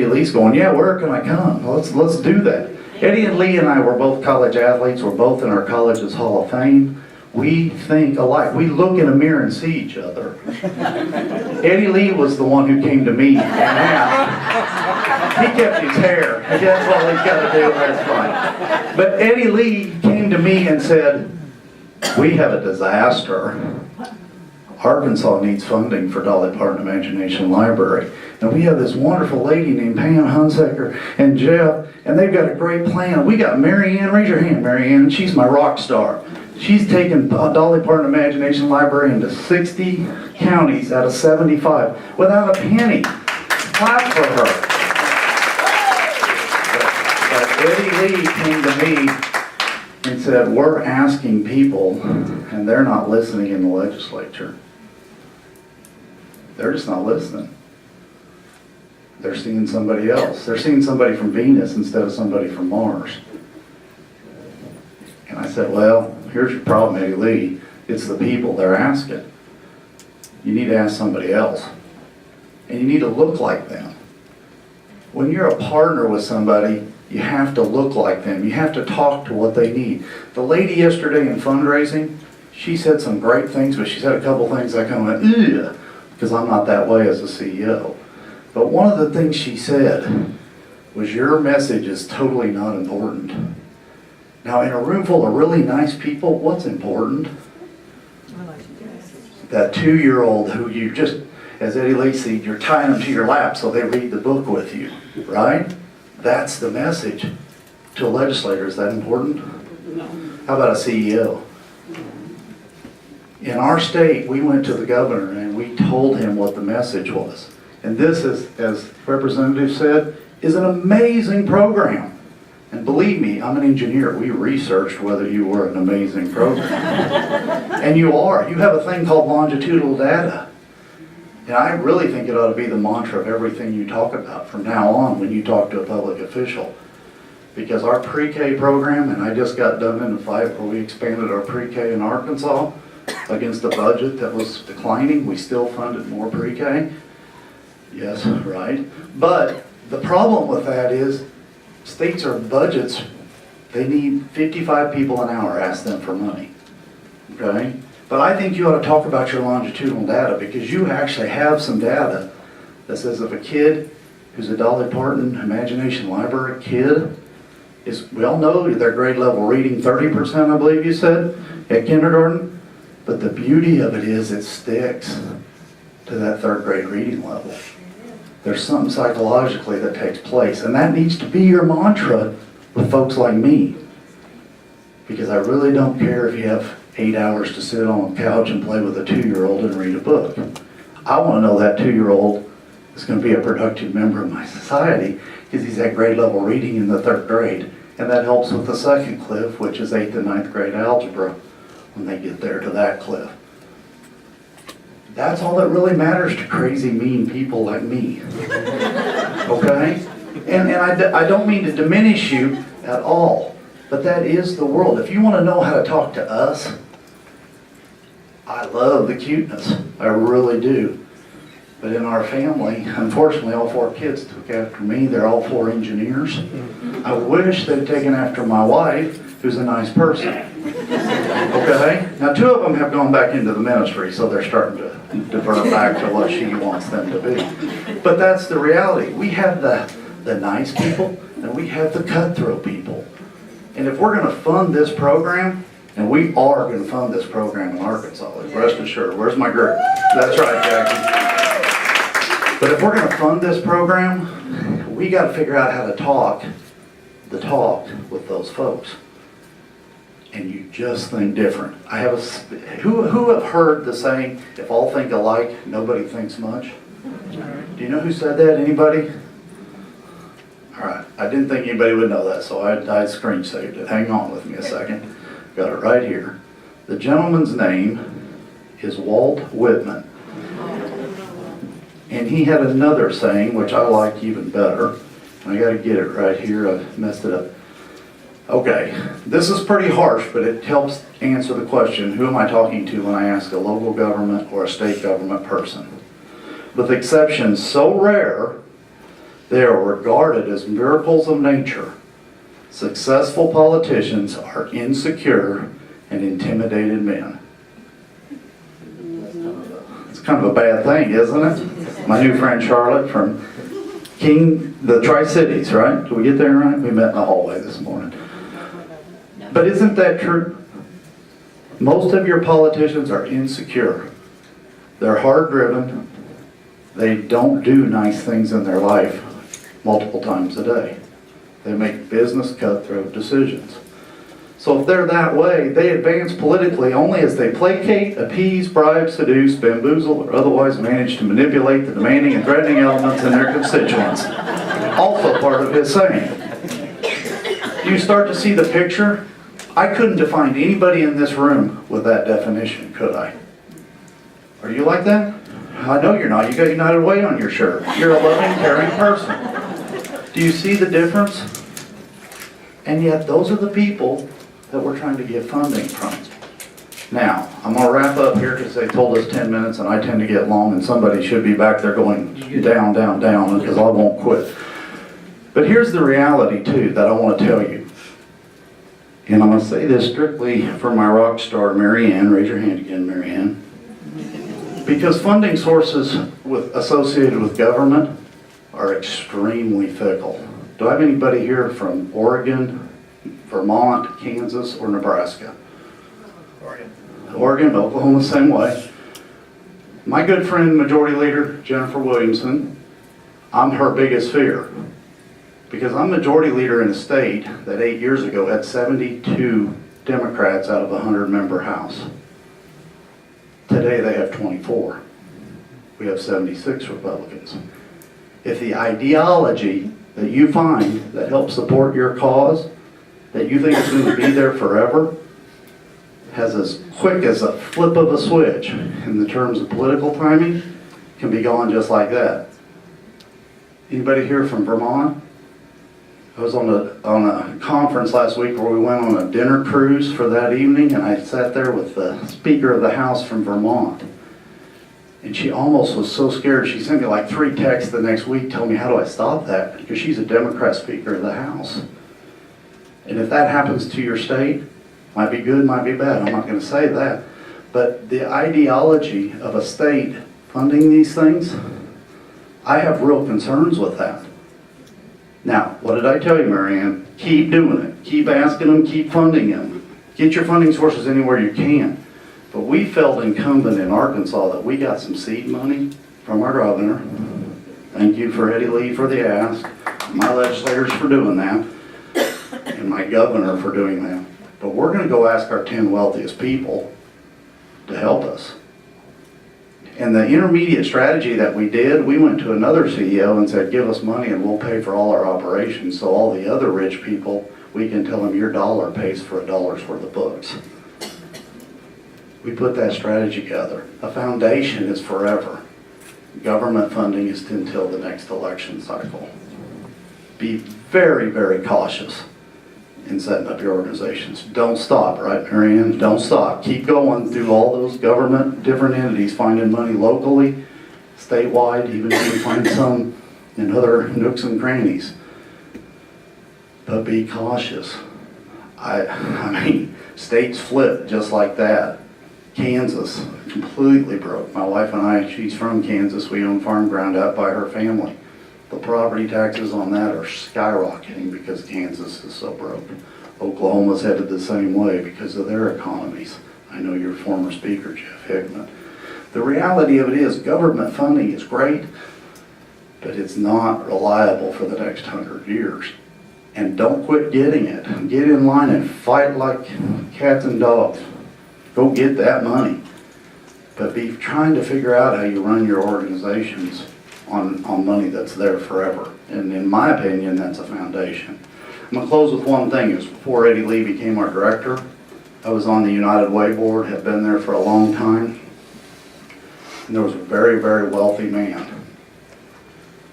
Lee's going, yeah, where can I come? Let's do that. Eddie and Lee and I were both college athletes. We're both in our college's Hall of Fame. We think alike. We look in a mirror and see each other. Eddie Lee was the one who came to me and asked. He kept his hair. That's all he's got to do. That's fine. But Eddie Lee came to me and said, we have a disaster. Arkansas needs funding for Dolly Parton Imagination Library. And we have this wonderful lady named Pam Hunsaker and Jeff, and they've got a great plan. We got Mary Ann, raise your hand, Mary Ann, she's my rock star. She's taken Dolly Parton Imagination Library into 60 counties out of 75 without a penny. Clap for her. But Eddie Lee came to me and said, we're asking people, and they're not listening in the legislature. They're just not listening. They're seeing somebody else. They're seeing somebody from Venus instead of somebody from Mars. And I said, well, here's your problem, Eddie Lee. It's the people they're asking. You need to ask somebody else. And you need to look like them. When you're a partner with somebody, you have to look like them. You have to talk to what they need. The lady yesterday in fundraising, she said some great things, but she said a couple things I kind of went, ugh, because I'm not that way as a CEO. But one of the things she said was, your message is totally not important. Now, in a room full of really nice people, what's important? That 2-year-old who you just, as Eddie Lacy, you're tying them to your lap so they read the book with you, right? That's the message to a legislator. Is that important? No. How about a CEO? In our state, we went to the governor and we told him what the message was. And this is, as Representative said, is an amazing program. And believe me, I'm an engineer. We researched whether you were an amazing program. And you are. You have a thing called longitudinal data. And I really think it ought to be the mantra of everything you talk about from now on when you talk to a public official. Because our pre-K program, and I just got done in a fight where we expanded our pre-K in Arkansas against a budget that was declining. We still funded more pre-K. Yes, right. But the problem with that is states are budgets. They need 55 people an hour. Ask them for money. Okay? But I think you ought to talk about your longitudinal data, because you actually have some data that says if a kid who's a Dolly Parton Imagination Library kid is, we all know their grade level reading 30%, I believe you said, at kindergarten. But the beauty of it is it sticks to that 3rd grade reading level. There's something psychologically that takes place, and that needs to be your mantra with folks like me. Because I really don't care if you have 8 hours to sit on a couch and play with a 2-year-old and read a book. I want to know that 2-year-old is going to be a productive member of my society because he's at grade level reading in the 3rd grade. And that helps with the 2nd cliff, which is 8th and 9th grade algebra, when they get there to that cliff. That's all that really matters to crazy, mean people like me. Okay? And I don't mean to diminish you at all, but that is the world. If you want to know how to talk to us, I love the cuteness. I really do. But in our family, unfortunately, all 4 kids took after me. They're all 4 engineers. I wish they'd taken after my wife, who's a nice person. Okay? Now, 2 of them have gone back into the ministry, so they're starting to divert back to what she wants them to be. But that's the reality. We have the nice people, and we have the cutthroat people. And if we're going to fund this program, and we are going to fund this program in Arkansas, rest assured. Where's my group? That's right, Jackie. But if we're going to fund this program, we got to figure out how to talk the talk with those folks. And you just think different. I have who have heard the saying, if all think alike, nobody thinks much? Do you know who said that? Anybody? All right. I didn't think anybody would know that, so I screen saved it. Hang on with me a second. Got it right here. The gentleman's name is Walt Whitman. And he had another saying, which I like even better. I got to get it right here. I messed it up. Okay, this is pretty harsh, but it helps answer the question, who am I talking to when I ask a local government or a state government person? With exceptions so rare, they are regarded as miracles of nature. Successful politicians are insecure and intimidated men. It's kind of a bad thing, isn't it? My new friend Charlotte from the Tri-Cities, right? Did we get there right? We met in the hallway this morning. But isn't that true? Most of your politicians are insecure. They're hard-driven. They don't do nice things in their life multiple times a day. They make business cutthroat decisions. So if they're that way, they advance politically only as they placate, appease, bribe, seduce, bamboozle, or otherwise manage to manipulate the demanding and threatening elements in their constituents. Also part of his saying. Do you start to see the picture? I couldn't define anybody in this room with that definition, could I? Are you like that? I know you're not. You got United Way on your shirt. You're a loving, caring person. Do you see the difference? And yet those are the people that we're trying to get funding from. Now, I'm going to wrap up here because they told us 10 minutes and I tend to get long and somebody should be back there going down, down, down because I won't quit. But here's the reality too that I want to tell you. And I'm going to say this strictly for my rock star, Mary Ann. Raise your hand again, Mary Ann. Because funding sources associated with government are extremely fickle. Do I have anybody here from Oregon, Vermont, Kansas, or Nebraska? Oregon, Oklahoma, same way. My good friend, Majority Leader Jennifer Williamson, I'm her biggest fear. Because I'm Majority Leader in a state that 8 years ago had 72 Democrats out of a 100-member House. Today they have 24. We have 76 Republicans. If the ideology that you find that helps support your cause, that you think is going to be there forever, has as quick as a flip of a switch in the terms of political timing, can be gone just like that. Anybody here from Vermont? I was on a conference last week where we went on a dinner cruise for that evening, and I sat there with the Speaker of the House from Vermont. And she almost was so scared, she sent me like 3 texts the next week telling me, how do I stop that? Because she's a Democrat Speaker of the House. And if that happens to your state, might be good, might be bad, I'm not going to say that. But the ideology of a state funding these things, I have real concerns with that. Now, what did I tell you, Marianne? Keep doing it. Keep asking them, keep funding them. Get your funding sources anywhere you can. But we felt incumbent in Arkansas that we got some seed money from our governor. Thank you for Eddie Lee for the ask, my legislators for doing that, and my governor for doing that. But we're going to go ask our 10 wealthiest people to help us. And the intermediate strategy that we did, we went to another CEO and said, give us money and we'll pay for all our operations. So all the other rich people, we can tell them your dollar pays for a dollar's worth of books. We put that strategy together. A foundation is forever. Government funding is until the next election cycle. Be very, very cautious in setting up your organizations. Don't stop, right, Marianne? Don't stop. Keep going through all those government, different entities, finding money locally, statewide, even if you find some in other nooks and crannies. But be cautious. I mean, states flip just like that. Kansas, completely broke. My wife and I, she's from Kansas. We own farm ground out by her family. The property taxes on that are skyrocketing because Kansas is so broke. Oklahoma's headed the same way because of their economies. I know your former speaker, Jeff Hickman. The reality of it is government funding is great, but it's not reliable for the next 100 years. And don't quit getting it. Get in line and fight like cats and dogs. Go get that money. But be trying to figure out how you run your organizations on money that's there forever. And in my opinion, that's a foundation. I'm going to close with one thing. It was before Eddie Lee became our director. I was on the United Way board, had been there for a long time. And there was a very, very wealthy man.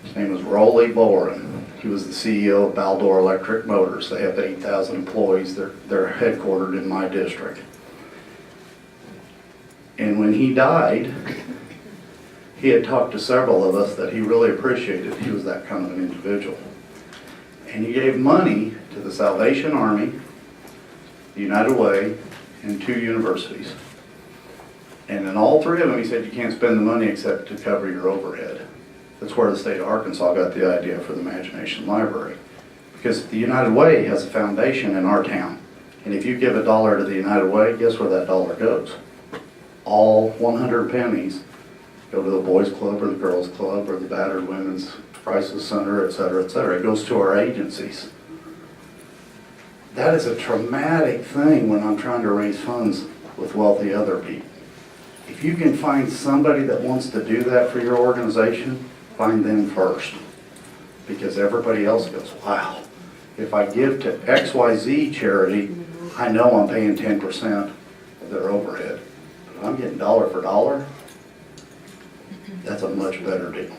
His name was Rolly Boren. He was the CEO of Baldor Electric Motors. They have 8,000 employees. They're headquartered in my district. And when he died, he had talked to several of us that he really appreciated. He was that kind of an individual. And he gave money to the Salvation Army, the United Way, and 2 universities. And in all 3 of them, he said you can't spend the money except to cover your overhead. That's where the state of Arkansas got the idea for the Imagination Library. Because the United Way has a foundation in our town. And if you give $1 to the United Way, guess where that dollar goes? All 100 pennies go to the boys club or the girls club or the battered women's crisis center, et cetera, et cetera. It goes to our agencies. That is a traumatic thing when I'm trying to raise funds with wealthy other people. If you can find somebody that wants to do that for your organization, find them first. Because everybody else goes, wow, if I give to XYZ charity, I know I'm paying 10% of their overhead. But if I'm getting dollar for dollar, that's a much better deal.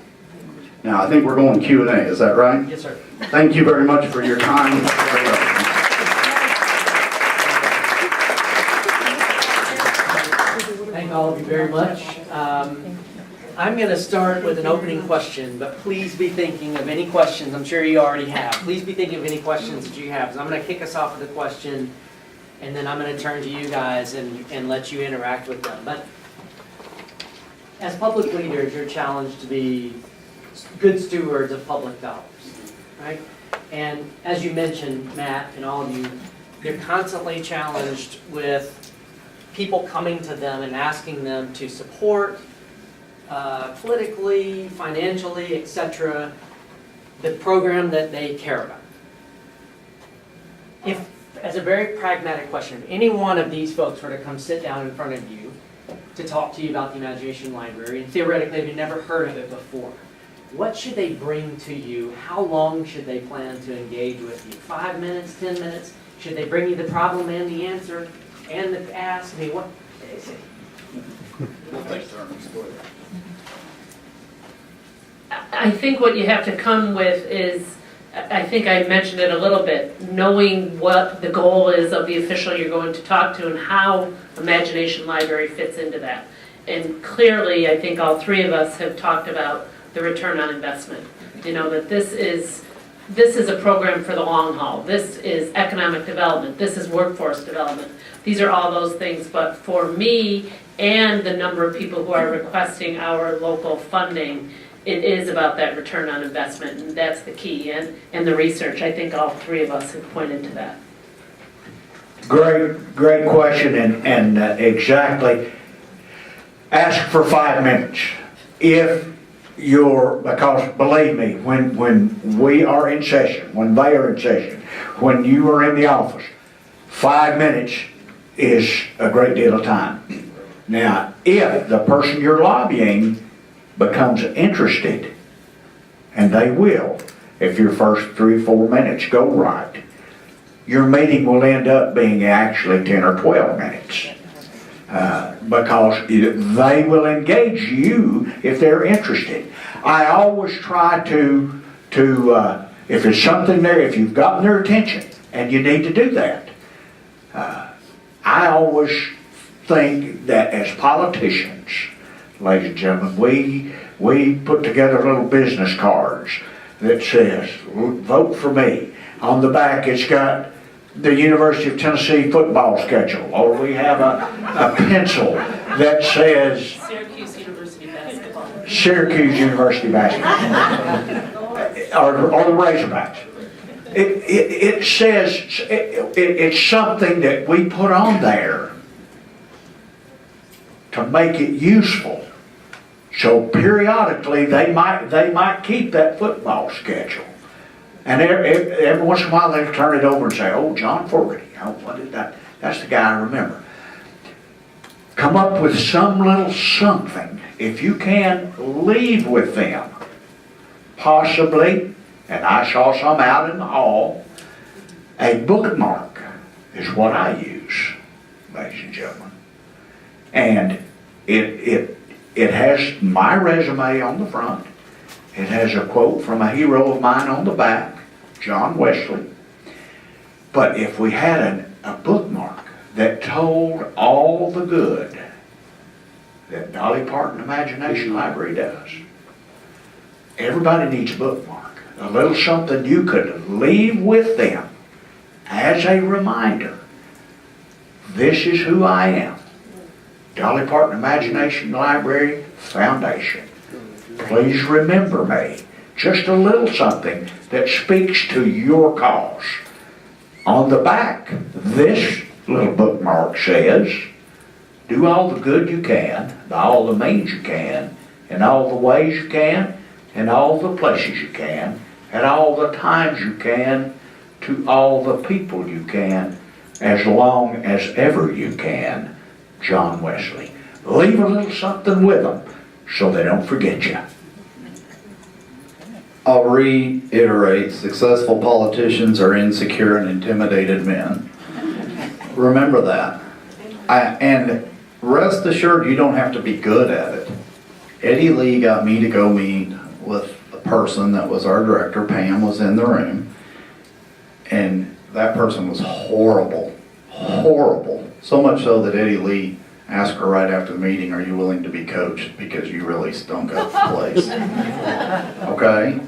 Now, I think we're going Q&A, is that right? Yes, sir. Thank you very much for your time. Thank all of you very much. I'm going to start with an opening question, but please be thinking of any questions. I'm sure you already have. Please be thinking of any questions that you have. So I'm going to kick us off with a question, and then I'm going to turn to you guys and let you interact with them. But as public leaders, you're challenged to be good stewards of public dollars, right? And as you mentioned, Matt, and all of you, they're constantly challenged with people coming to them and asking them to support politically, financially, etc., the program that they care about. If, as a very pragmatic question, if any one of these folks were to come sit down in front of you to talk to you about the Imagination Library, and theoretically if you've never heard of it before, what should they bring to you? How long should they plan to engage with you? 5 minutes, 10 minutes? Should they bring you the problem and the answer and the ask? I mean, what? We'll take turns. Go ahead. I think what you have to come with is, I think I mentioned it a little bit, knowing what the goal is of the official you're going to talk to and how Imagination Library fits into that. And clearly, I think all three of us have talked about the return on investment. You know, that this is a program for the long haul. This is economic development. This is workforce development. These are all those things. But for me and the number of people who are requesting our local funding, it is about that return on investment, and that's the key. And the research, I think all three of us have pointed to that. Great question, and exactly. Ask for 5 minutes. Because believe me, when we are in session, when they are in session, when you are in the office, 5 minutes is a great deal of time. Now, if the person you're lobbying becomes interested, and they will, if your first 3-4 minutes go right, your meeting will end up being actually 10 or 12 minutes. Because they will engage you if they're interested. I always try to if there's something there, if you've gotten their attention, and you need to do that, I always think that as politicians, ladies and gentlemen, we put together little business cards that says, vote for me. On the back it's got the University of Tennessee football schedule, or we have a pencil that says Syracuse University basketball. Syracuse University basketball, or the Razorbacks. It says, it's something that we put on there to make it useful. So periodically they might keep that football schedule. And every once in a while they'll turn it over and say, oh, John Forgety, oh, what is that? That's the guy I remember. Come up with some little something, if you can, leave with them. Possibly, and I saw some out in the hall, a bookmark is what I use, ladies and gentlemen. And it has my resume on the front. It has a quote from a hero of mine on the back, John Wesley. But if we had a bookmark that told all the good that Dolly Parton Imagination Library does, everybody needs a bookmark. A little something you could leave with them as a reminder. This is who I am. Dolly Parton Imagination Library Foundation. Please remember me. Just a little something that speaks to your cause. On the back, this little bookmark says, do all the good you can, all the means you can, in all the ways you can, in all the places you can, at all the times you can, to all the people you can, as long as ever you can, John Wesley. Leave a little something with them so they don't forget you. I'll reiterate, successful politicians are insecure and intimidated men. Remember that. And rest assured, you don't have to be good at it. Eddie Lee got me to go meet with the person that was our director. Pam was in the room. And that person was horrible. Horrible. So much so that Eddie Lee asked her right after the meeting, are you willing to be coached? Because you really stunk up the place. Okay?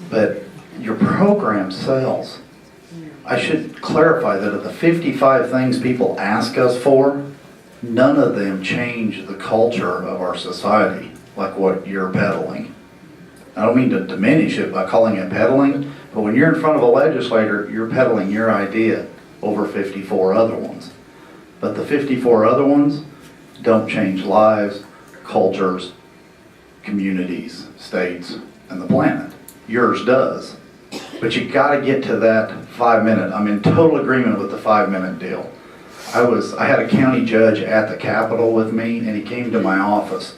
But your program sells. I should clarify that of the 55 things people ask us for, none of them change the culture of our society like what you're peddling. I don't mean to diminish it by calling it peddling, but when you're in front of a legislator, you're peddling your idea over 54 other ones. But the 54 other ones don't change lives, cultures, communities, states, and the planet. Yours does. But you gotta get to that 5-minute. I'm in total agreement with the 5-minute deal. I had a county judge at the Capitol with me, and he came to my office,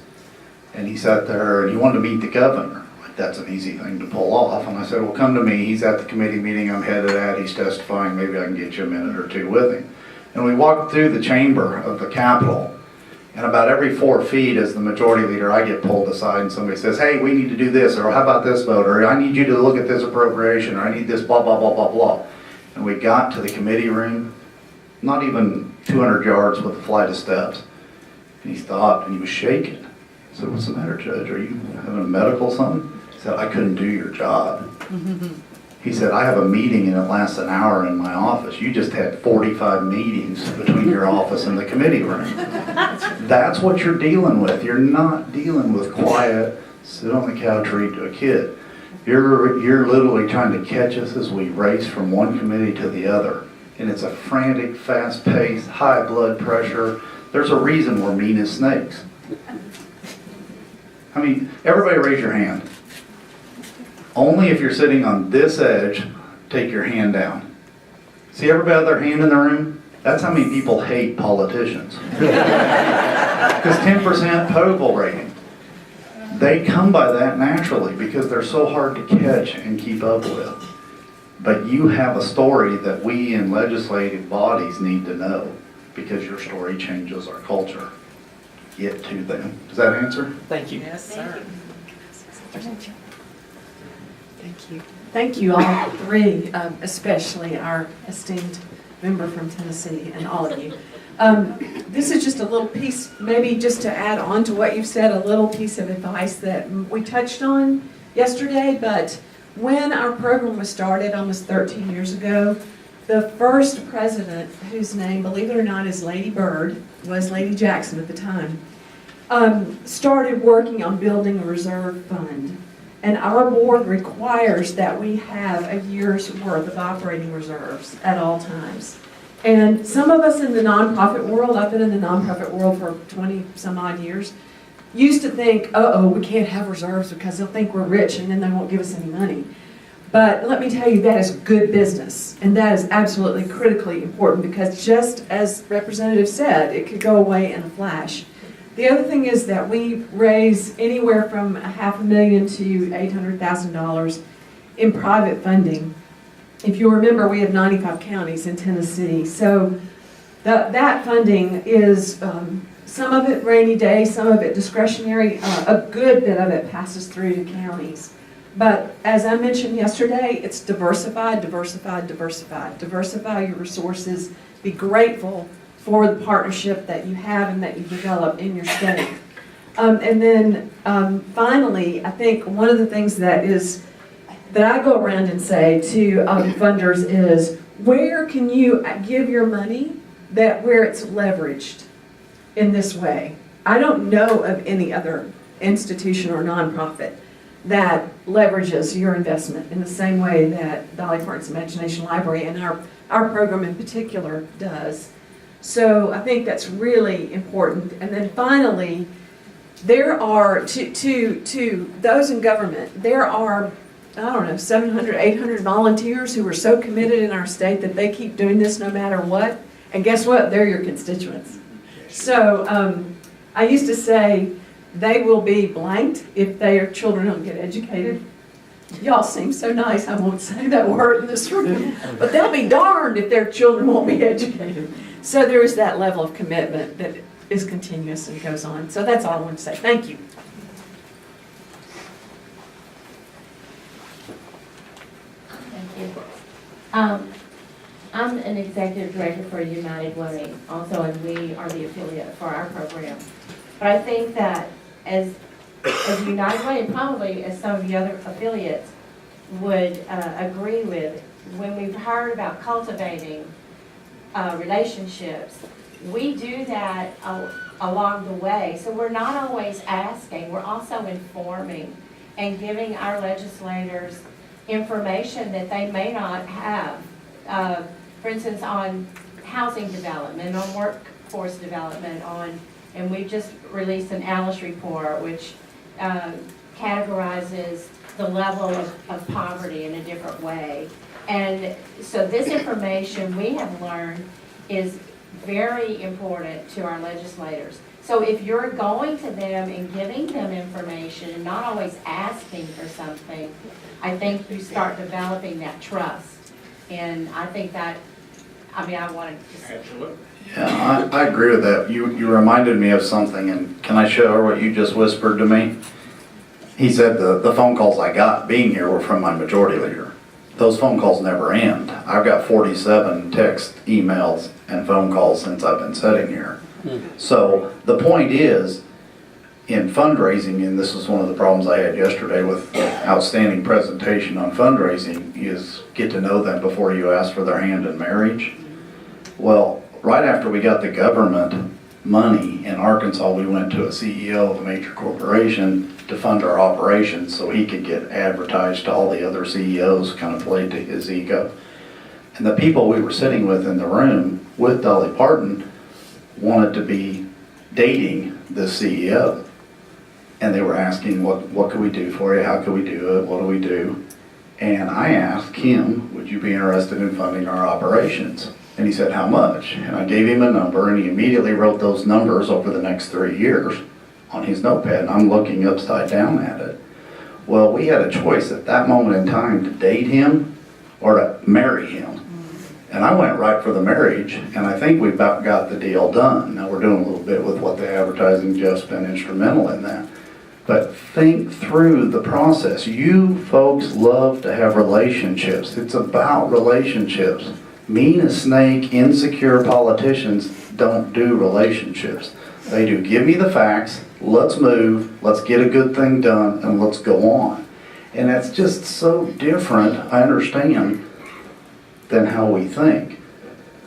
and he sat there, and he wanted to meet the governor. Like, that's an easy thing to pull off. And I said, well, come to me. He's at the committee meeting I'm headed at. He's testifying. Maybe I can get you a minute or two with him. And we walked through the chamber of the Capitol, and about every 4 feet as the majority leader, I get pulled aside and somebody says, hey, we need to do this, or how about this vote, or I need you to look at this appropriation, or I need this blah, blah, blah, blah, blah. And we got to the committee room, not even 200 yards with a flight of steps. And he stopped and he was shaking. I said, what's the matter, Judge? Are you having a medical something? He said, I couldn't do your job. He said, I have a meeting and it lasts an hour in my office. You just had 45 meetings between your office and the committee room. That's what you're dealing with. You're not dealing with quiet, sit on the couch, read to a kid. You're literally trying to catch us as we race from one committee to the other. And it's a frantic, fast-paced, high blood pressure. There's a reason we're mean as snakes. I mean, everybody raise your hand. Only if you're sitting on this edge, take your hand down. See everybody with their hand in the room? That's how many people hate politicians. Because 10% approval rating. They come by that naturally because they're so hard to catch and keep up with. But you have a story that we in legislative bodies need to know because your story changes our culture. Get to them. Does that answer? Thank you. Yes, sir. Thank you. Thank you all three, especially our esteemed member from Tennessee and all of you. This is just a little piece, maybe just to add on to what you've said, a little piece of advice that we touched on yesterday, but when our program was started almost 13 years ago, the first president, whose name, believe it or not, is Lady Bird, was Lady Jackson at the time, started working on building a reserve fund. And our board requires that we have a year's worth of operating reserves at all times. And some of us in the nonprofit world, I've been in the nonprofit world for 20 some odd years, used to think, we can't have reserves because they'll think we're rich and then they won't give us any money. But let me tell you, that is good business. And that is absolutely critically important because just as Representative said, it could go away in a flash. The other thing is that we raise anywhere from $500,000 to $800,000 in private funding. If you remember, we have 95 counties in Tennessee. So that funding is some of it rainy day, some of it discretionary. A good bit of it passes through to counties. But as I mentioned yesterday, it's diversified, diversified, diversified. Diversify your resources. Be grateful for the partnership that you have and that you develop in your state. And then finally, I think one of the things that I go around and say to funders is, where can you give your money where it's leveraged in this way? I don't know of any other institution or nonprofit that leverages your investment in the same way that Dolly Parton's Imagination Library and our program in particular does. So I think that's really important. And then finally, there are, to those in government, there are, 700, 800 volunteers who are so committed in our state that they keep doing this no matter what. And guess what? They're your constituents. So I used to say they will be blanked if their children don't get educated. Y'all seem so nice, I won't say that word in this room. But they'll be darned if their children won't be educated. So there is that level of commitment that is continuous and goes on. So that's all I want to say. Thank you. Thank you. I'm an executive director for United Way also, and we are the affiliate for our program. But I think that as United Way, and probably as some of the other affiliates would agree with, when we've heard about cultivating relationships, we do that along the way. So we're not always asking, we're also informing. and giving our legislators information that they may not have. For instance, on housing development, on workforce development, and we just released an Alice report which categorizes the level of poverty in a different way. And so this information we have learned is very important to our legislators. So if you're going to them and giving them information and not always asking for something, I think you start developing that trust. And I think that, I wanted to. Absolutely. Yeah, I agree with that. You reminded me of something, and can I share what you just whispered to me? He said the phone calls I got being here were from my majority leader. Those phone calls never end. I've got 47 text, emails, and phone calls since I've been sitting here. So the point is, in fundraising, and this was one of the problems I had yesterday with outstanding presentation on fundraising, is get to know them before you ask for their hand in marriage. Well, right after we got the government money in Arkansas, we went to a CEO of a major corporation to fund our operations so he could get advertised to all the other CEOs, kind of played to his ego. And the people we were sitting with in the room with Dolly Parton wanted to be dating this CEO. And they were asking, what could we do for you? How could we do it? What do we do? And I asked him, would you be interested in funding our operations? And he said, how much? And I gave him a number, and he immediately wrote those numbers over the next 3 years on his notepad, and I'm looking upside down at it. Well, we had a choice at that moment in time to date him or to marry him. And I went right for the marriage, and I think we've about got the deal done. Now we're doing a little bit with what the advertising, Jeff's been instrumental in that. But think through the process. You folks love to have relationships. It's about relationships. Mean as snake, insecure politicians don't do relationships. They do give me the facts, let's move, let's get a good thing done, and let's go on. And that's just so different, I understand, than how we think.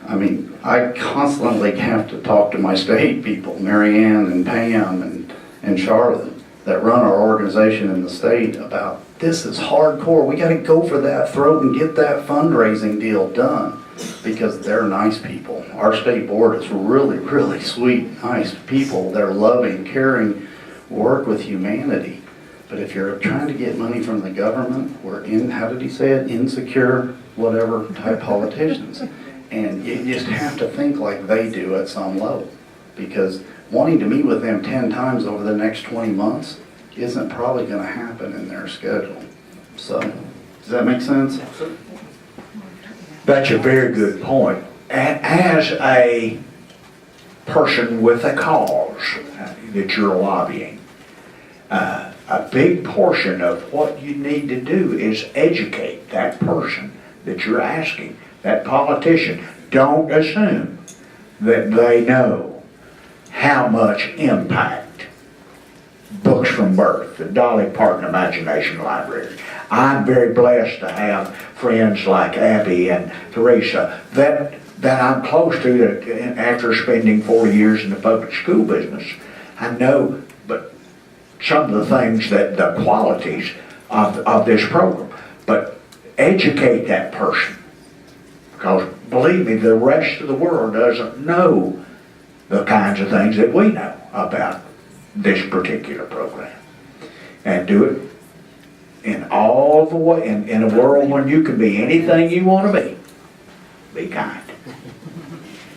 I mean, I constantly have to talk to my state people, Mary Ann and Pam and Charlotte, that run our organization in the state about this is hardcore. We got to go for that throat and get that fundraising deal done because they're nice people. Our state board is really, really sweet, nice people. They're loving, caring, work with humanity. But if you're trying to get money from the government, we're how did he say it? Insecure, whatever type politicians. And you just have to think like they do at some level. Because wanting to meet with them 10 times over the next 20 months isn't probably going to happen in their schedule. So, does that make sense? That's a very good point. And as a person with a cause that you're lobbying, a big portion of what you need to do is educate that person that you're asking, that politician. Don't assume that they know how much impact Books from Birth, the Dolly Parton Imagination Library. I'm very blessed to have friends like Abby and Teresa that I'm close to that after spending 4 years in the public school business. I know but some of the things that the qualities of this program. But educate that person. Because believe me, the rest of the world doesn't know the kinds of things that we know about this particular program. And do it in all the way, in a world when you can be anything you want to be. Be kind.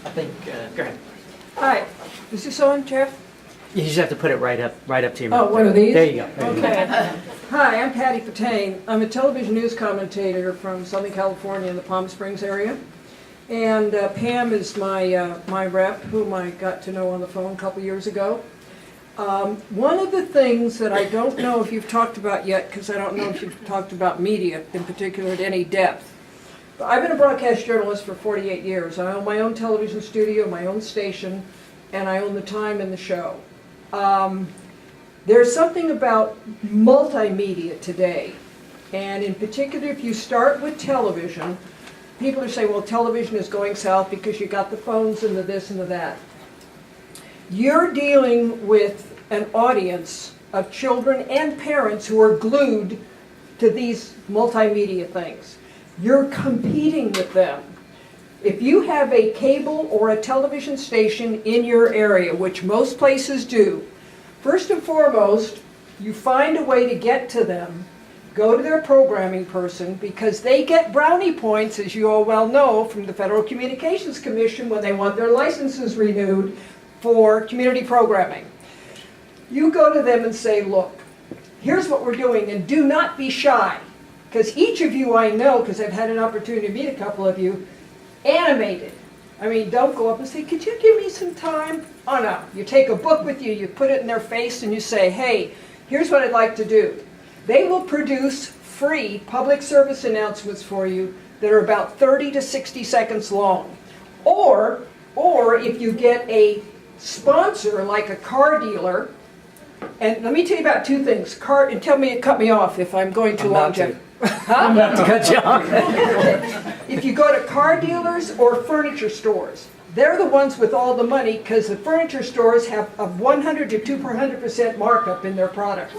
I think, go ahead. Hi, is this on, Jeff? You just have to put it right up to your Oh, mouth. one of these? There you go. There you go. Okay. Hi, I'm Patty Pertain. I'm a television news commentator from Southern California in the Palm Springs area. And Pam is my rep, whom I got to know on the phone a couple years ago. One of the things that I don't know if you've talked about yet, because I don't know if you've talked about media in particular at any depth, but I've been a broadcast journalist for 48 years. I own my own television studio, my own station, and I own the time in the show. There's something about multimedia today, and in particular if you start with television, people are saying, well, television is going south because you got the phones and the this and the that. You're dealing with an audience of children and parents who are glued to these multimedia things. You're competing with them. If you have a cable or a television station in your area, which most places do, first and foremost, you find a way to get to them. Go to their programming person, because they get brownie points, as you all well know, from the Federal Communications Commission when they want their licenses renewed for community programming. You go to them and say, look, here's what we're doing, and do not be shy, because each of you I know, because I've had an opportunity to meet a couple of you, animated. I mean, don't go up and say, could you give me some time? Oh no, you take a book with you, you put it in their face, and you say, hey, here's what I'd like to do. They will produce free public service announcements for you that are about 30 to 60 seconds long. Or if you get a sponsor like a car dealer, and let me tell you about two things. And tell me, cut me off if I'm going too long, Jeff. I'm about to cut you off. If you go to car dealers or furniture stores, they're the ones with all the money, because the furniture stores have a 100 to 200% markup in their product.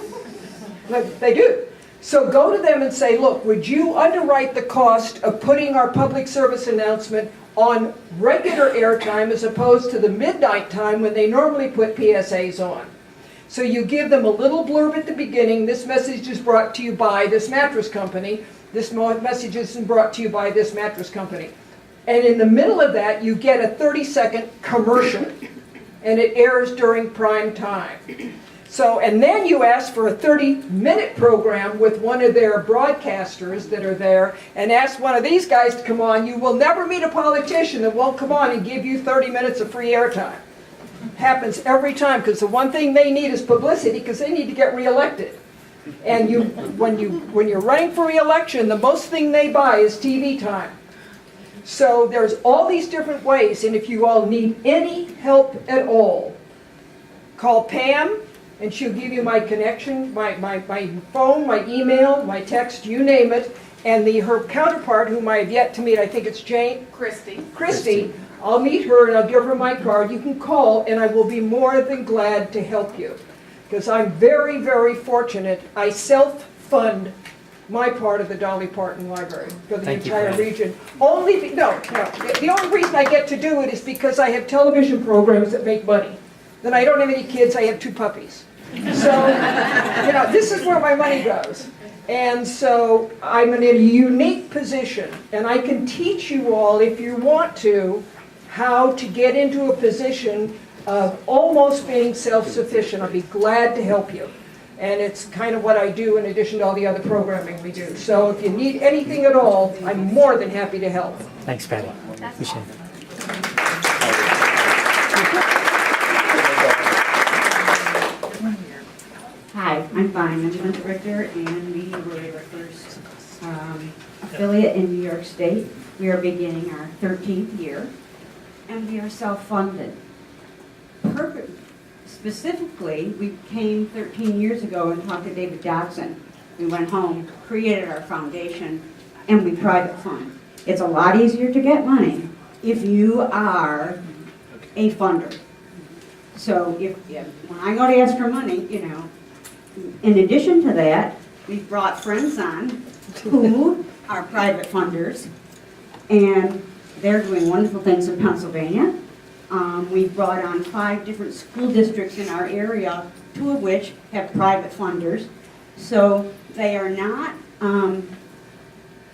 They do. So go to them and say, look, would you underwrite the cost of putting our public service announcement on regular airtime as opposed to the midnight time when they normally put PSAs on? So you give them a little blurb at the beginning. This message is brought to you by this mattress company. This message is brought to you by this mattress company. And in the middle of that, you get a 30-second commercial, and it airs during prime time. So, and then you ask for a 30-minute program with one of their broadcasters that are there, and ask one of these guys to come on. You will never meet a politician that won't come on and give you 30 minutes of free airtime. Happens every time, because the one thing they need is publicity, because they need to get reelected. And when you're running for reelection, the most thing they buy is TV time. So there's all these different ways, and if you all need any help at all, call Pam, and she'll give you my connection, my phone, my email, my text, you name it. And her counterpart, whom I have yet to meet, I think it's Jane? Christy. I'll meet her and I'll give her my card. You can call, and I will be more than glad to help you. Because I'm very, very fortunate. I self-fund my part of the Dolly Parton Library for the entire region. The only reason I get to do it is because I have television programs that make money. Then I don't have any kids, I have 2 puppies. So, this is where my money goes. And so I'm in a unique position, and I can teach you all, if you want to, how to get into a position of almost being self-sufficient. I'll be glad to help you. And it's kind of what I do in addition to all the other programming we do. So if you need anything at all, I'm more than happy to help. Thanks, Patty. Appreciate it. Hi, I'm Bonnie Management Director, and we were the first affiliate in New York State. We are beginning our 13th year, and we are self-funded. Specifically, we came 13 years ago and talked to David Dodson. We went home, created our foundation, and we private fund. It's a lot easier to get money if you are a funder. So when I go to ask for money, in addition to that, we've brought friends on who are private funders, and they're doing wonderful things in Pennsylvania. We've brought on 5 different school districts in our area, 2 of which have private funders. So they are not,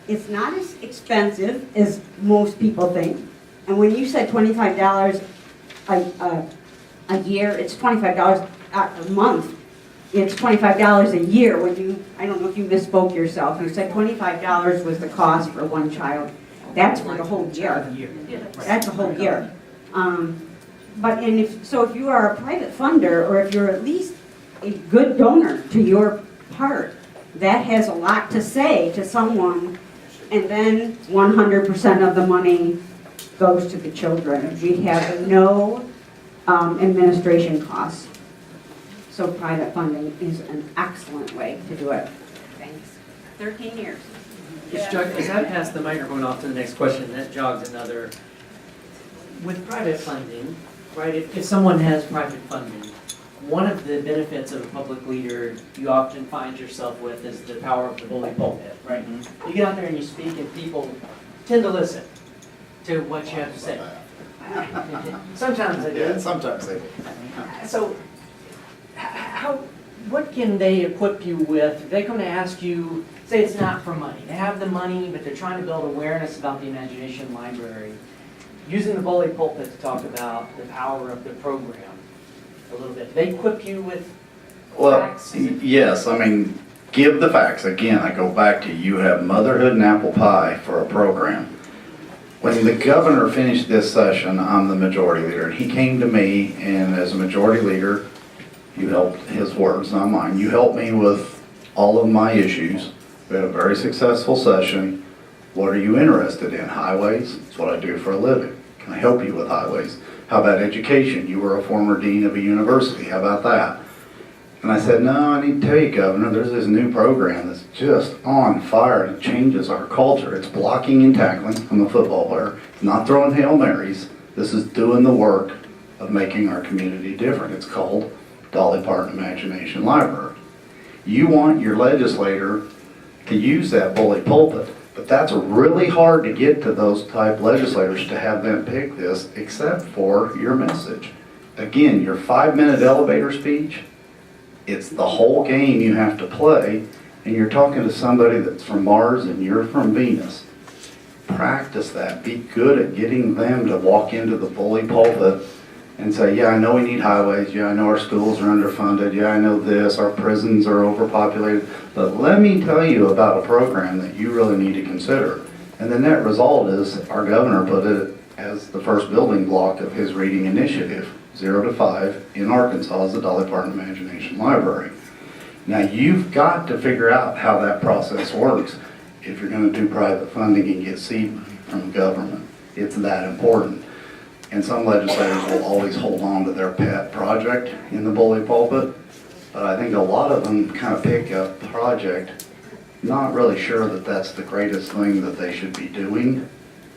it's not as expensive as most people think. And when you said $25 a year, it's $25 a month. It's $25 a year when I don't know if you misspoke yourself. You said $25 was the cost for one child. That's for the whole year. That's a whole year. If you are a private funder, or if you're at least a good donor to your part, that has a lot to say to someone, and then 100% of the money goes to the children. We have no administration costs. So private funding is an excellent way to do it. Thanks. 13 years. As I pass the microphone off to the next question, that jogs another. With private funding, right, if someone has private funding, one of the benefits of a public leader you often find yourself with is the power of the bully pulpit, right? You get out there and you speak and people tend to listen to what you have to say. Sometimes they do. sometimes they do. So, what can they equip you with? If they come to ask you, say it's not for money. They have the money, but they're trying to build awareness about the Imagination Library. Using the bully pulpit to talk about the power of the program a little bit. They equip you with Well, facts? yes, I mean, give the facts. Again, I go back to you have motherhood and apple pie for a program. When the governor finished this session, I'm the majority leader, and he came to me, and as a majority leader, you helped, his words, not mine, you helped me with all of my issues. We had a very successful session. What are you interested in? Highways? That's what I do for a living. Can I help you with highways? How about education? You were a former dean of a university. How about that? And I said, no, I need to tell you, Governor, there's this new program that's just on fire and it changes our culture. It's blocking and tackling. I'm a football player. It's not throwing Hail Marys. This is doing the work of making our community different. It's called Dolly Parton Imagination Library. You want your legislator to use that bully pulpit, but that's really hard to get to those type legislators to have them pick this, except for your message. Again, your 5-minute elevator speech, it's the whole game you have to play, and you're talking to somebody that's from Mars and you're from Venus. Practice that. Be good at getting them to walk into the bully pulpit and say, yeah, I know we need highways. Yeah, I know our schools are underfunded. Yeah, I know this. Our prisons are overpopulated. But let me tell you about a program that you really need to consider. And the net result is our governor put it as the first building block of his reading initiative, 0 to 5 in Arkansas is the Dolly Parton Imagination Library. Now you've got to figure out how that process works if you're going to do private funding and get seed money from government. It's that important. And some legislators will always hold on to their pet project in the bully pulpit, but I think a lot of them kind of pick a project, not really sure that that's the greatest thing that they should be doing.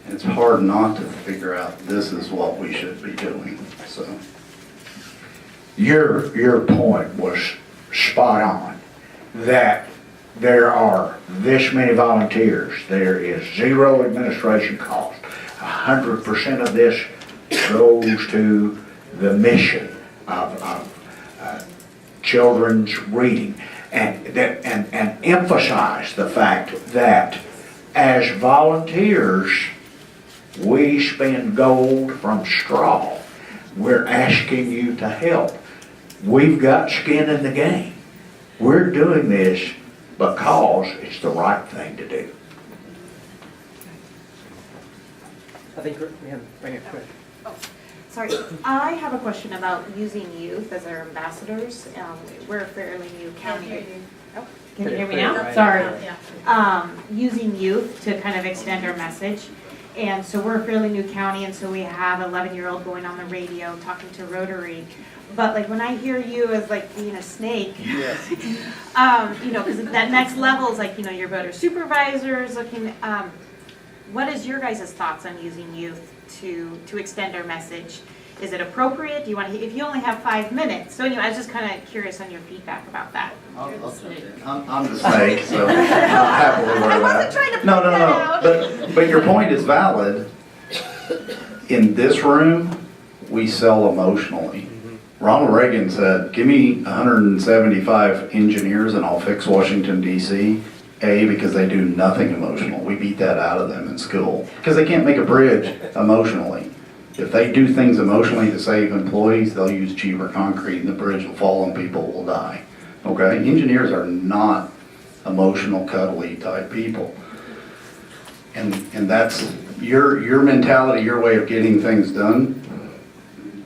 It's hard not to figure out this is what we should be doing, so. Your point was spot on, that there are this many volunteers, there is 0 administration cost. 100% of this goes to the mission of children's reading, and emphasize the fact that as volunteers, we spend gold from straw. We're asking you to help. We've got skin in the game. We're doing this because it's the right thing to do. I think we have to bring it quick. Sorry, I have a question about using youth as our ambassadors. We're a fairly new county. Oh, can you hear me now? Right. Sorry. Using youth to kind of extend our message. And so we're a fairly new county, and so we have an 11-year-old going on the radio talking to Rotary. But like when I hear you as like being a snake, Yes. you know, because that next level is like, you know, your voter supervisors looking. What is your guys' thoughts on using youth to extend our message? Is it appropriate? Do you want to? If you only have 5 minutes. So anyway, I was just kind of curious on your feedback about that. I'm the snake, so I'll happily wear that. I wasn't trying to point No, that out. but your point is valid. In this room, we sell emotionally. Ronald Reagan said, give me 175 engineers and I'll fix Washington, D.C. Because they do nothing emotional. We beat that out of them in school. Because they can't make a bridge emotionally. If they do things emotionally to save employees, they'll use cheaper concrete and the bridge will fall and people will die. Okay? Engineers are not emotional, cuddly type people. And that's your mentality, your way of getting things done.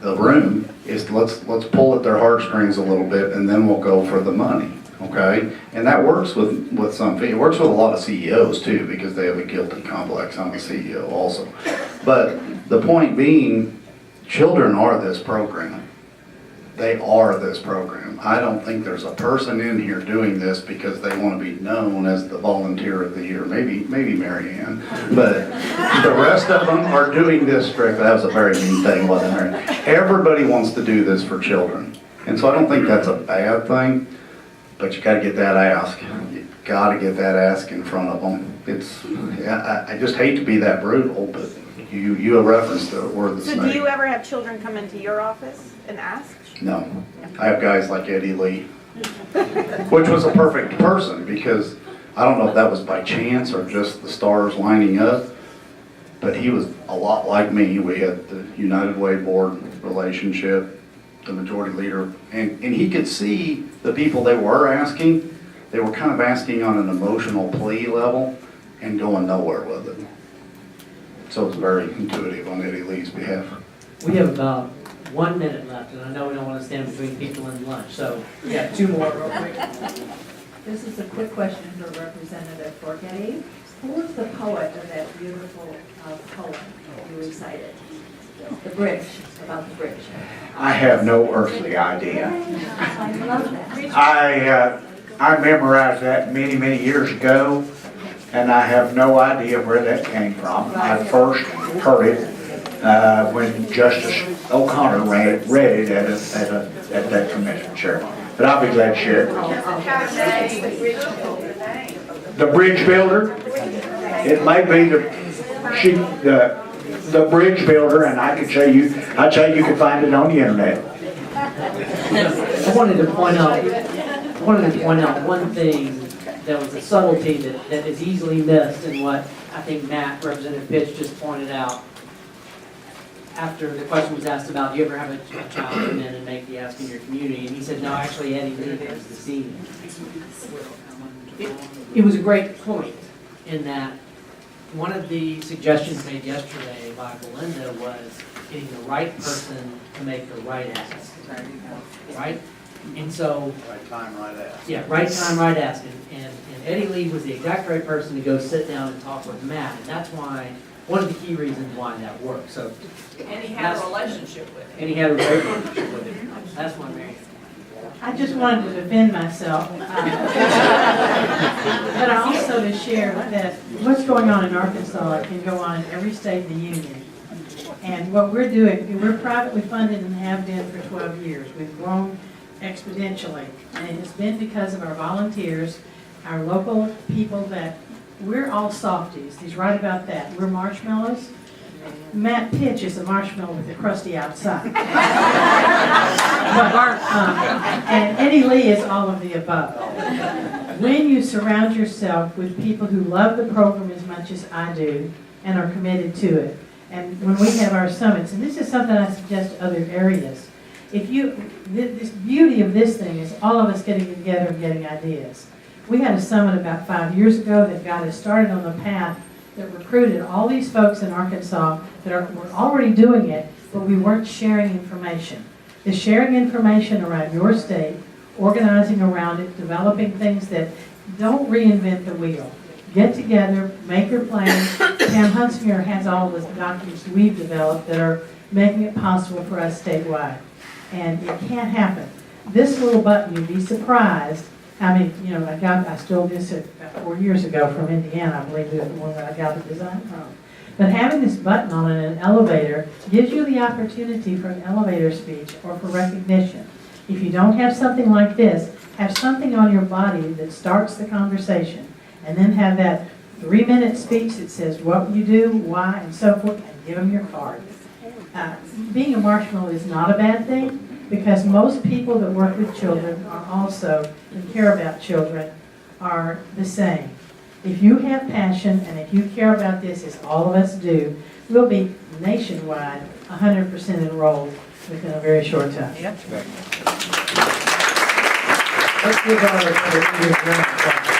The room is let's pull at their heartstrings a little bit and then we'll go for the money. Okay, and that works with some. It works with a lot of CEOs too because they have a guilty complex. I'm a CEO also, but the point being, children are this program. They are this program. I don't think there's a person in here doing this because they want to be known as the volunteer of the year. Maybe Mary Ann, but the rest of them are doing this strictly. That was a very mean thing, wasn't it? Everybody wants to do this for children. And so I don't think that's a bad thing, but you gotta get that ask. You gotta get that ask in front of them. It's, yeah, I just hate to be that brutal, but you have referenced the word the So snake. do you ever have children come into your office and ask? No. I have guys like Eddie Lee, which was a perfect person because I don't know if that was by chance or just the stars lining up, but he was a lot like me. We had the United Way board relationship, the majority leader, and he could see the people they were asking. They were kind of asking on an emotional plea level and going nowhere with it. So it was very intuitive on Eddie Lee's behalf. We have about 1 minute left, and I know we don't want to stand between people and lunch, so we got 2 more real quick. This is a quick question for Representative Forgety. Who was the poet of that beautiful poem you recited? The bridge, about the bridge. I have no earthly idea. I love that. I memorized that many, many years ago, and I have no idea where that came from. I first heard it when Justice O'Connor read it at that convention, Sheriff. But I'll be glad to share it. The bridge builder. It may be the bridge builder, and I'd say you can find it on the internet. I wanted to point out one thing that was a subtlety that is easily missed in what I think Representative Pitsch just pointed out. After the question was asked about, do you ever have a child come in and make the ask in your community? And he said, no, actually Eddie Lee was the senior. It was a great point in that one of the suggestions made yesterday by Belinda was getting the right person to make the right ask. Right? And so. Right time, right ask. Yeah, right time, right ask. And Eddie Lee was the exact right person to go sit down and talk with Matt. And that's why, one of the key reasons why that worked. So. And he had a relationship with him. And he had a great relationship with him. That's one Mary. I just wanted to defend myself, but also to share that what's going on in Arkansas can go on in every state in the union. And what we're doing, we're privately funded and have been for 12 years. We've grown exponentially, and it has been because of our volunteers, our local people that we're all softies. He's right about that. We're marshmallows. Matt Pitsch is a marshmallow with a crusty outside. And Eddie Lee is all of the above. When you surround yourself with people who love the program as much as I do and are committed to it, and when we have our summits, and this is something I suggest to other areas, this beauty of this thing is all of us getting together and getting ideas. We had a summit about 5 years ago that got us started on the path that recruited all these folks in Arkansas that were already doing it, but we weren't sharing information. The sharing information around your state, organizing around it, developing things that don't reinvent the wheel. Get together, make your plans. Pam Hunsinger has all the documents we've developed that are making it possible for us statewide. And it can't happen. This little button, you'd be surprised. I mean, I stole this about 4 years ago from Indiana, I believe it was the one that I got the design from. But having this button on an elevator gives you the opportunity for an elevator speech or for recognition. If you don't have something like this, have something on your body that starts the conversation, and then have that 3-minute speech that says what you do, why, and so forth, and give them your card. Being a marshmallow is not a bad thing, because most people that work with children are also, and care about children, are the same. If you have passion, and if you care about this, as all of us do, we'll be nationwide 100% enrolled within a very short time. Let's give our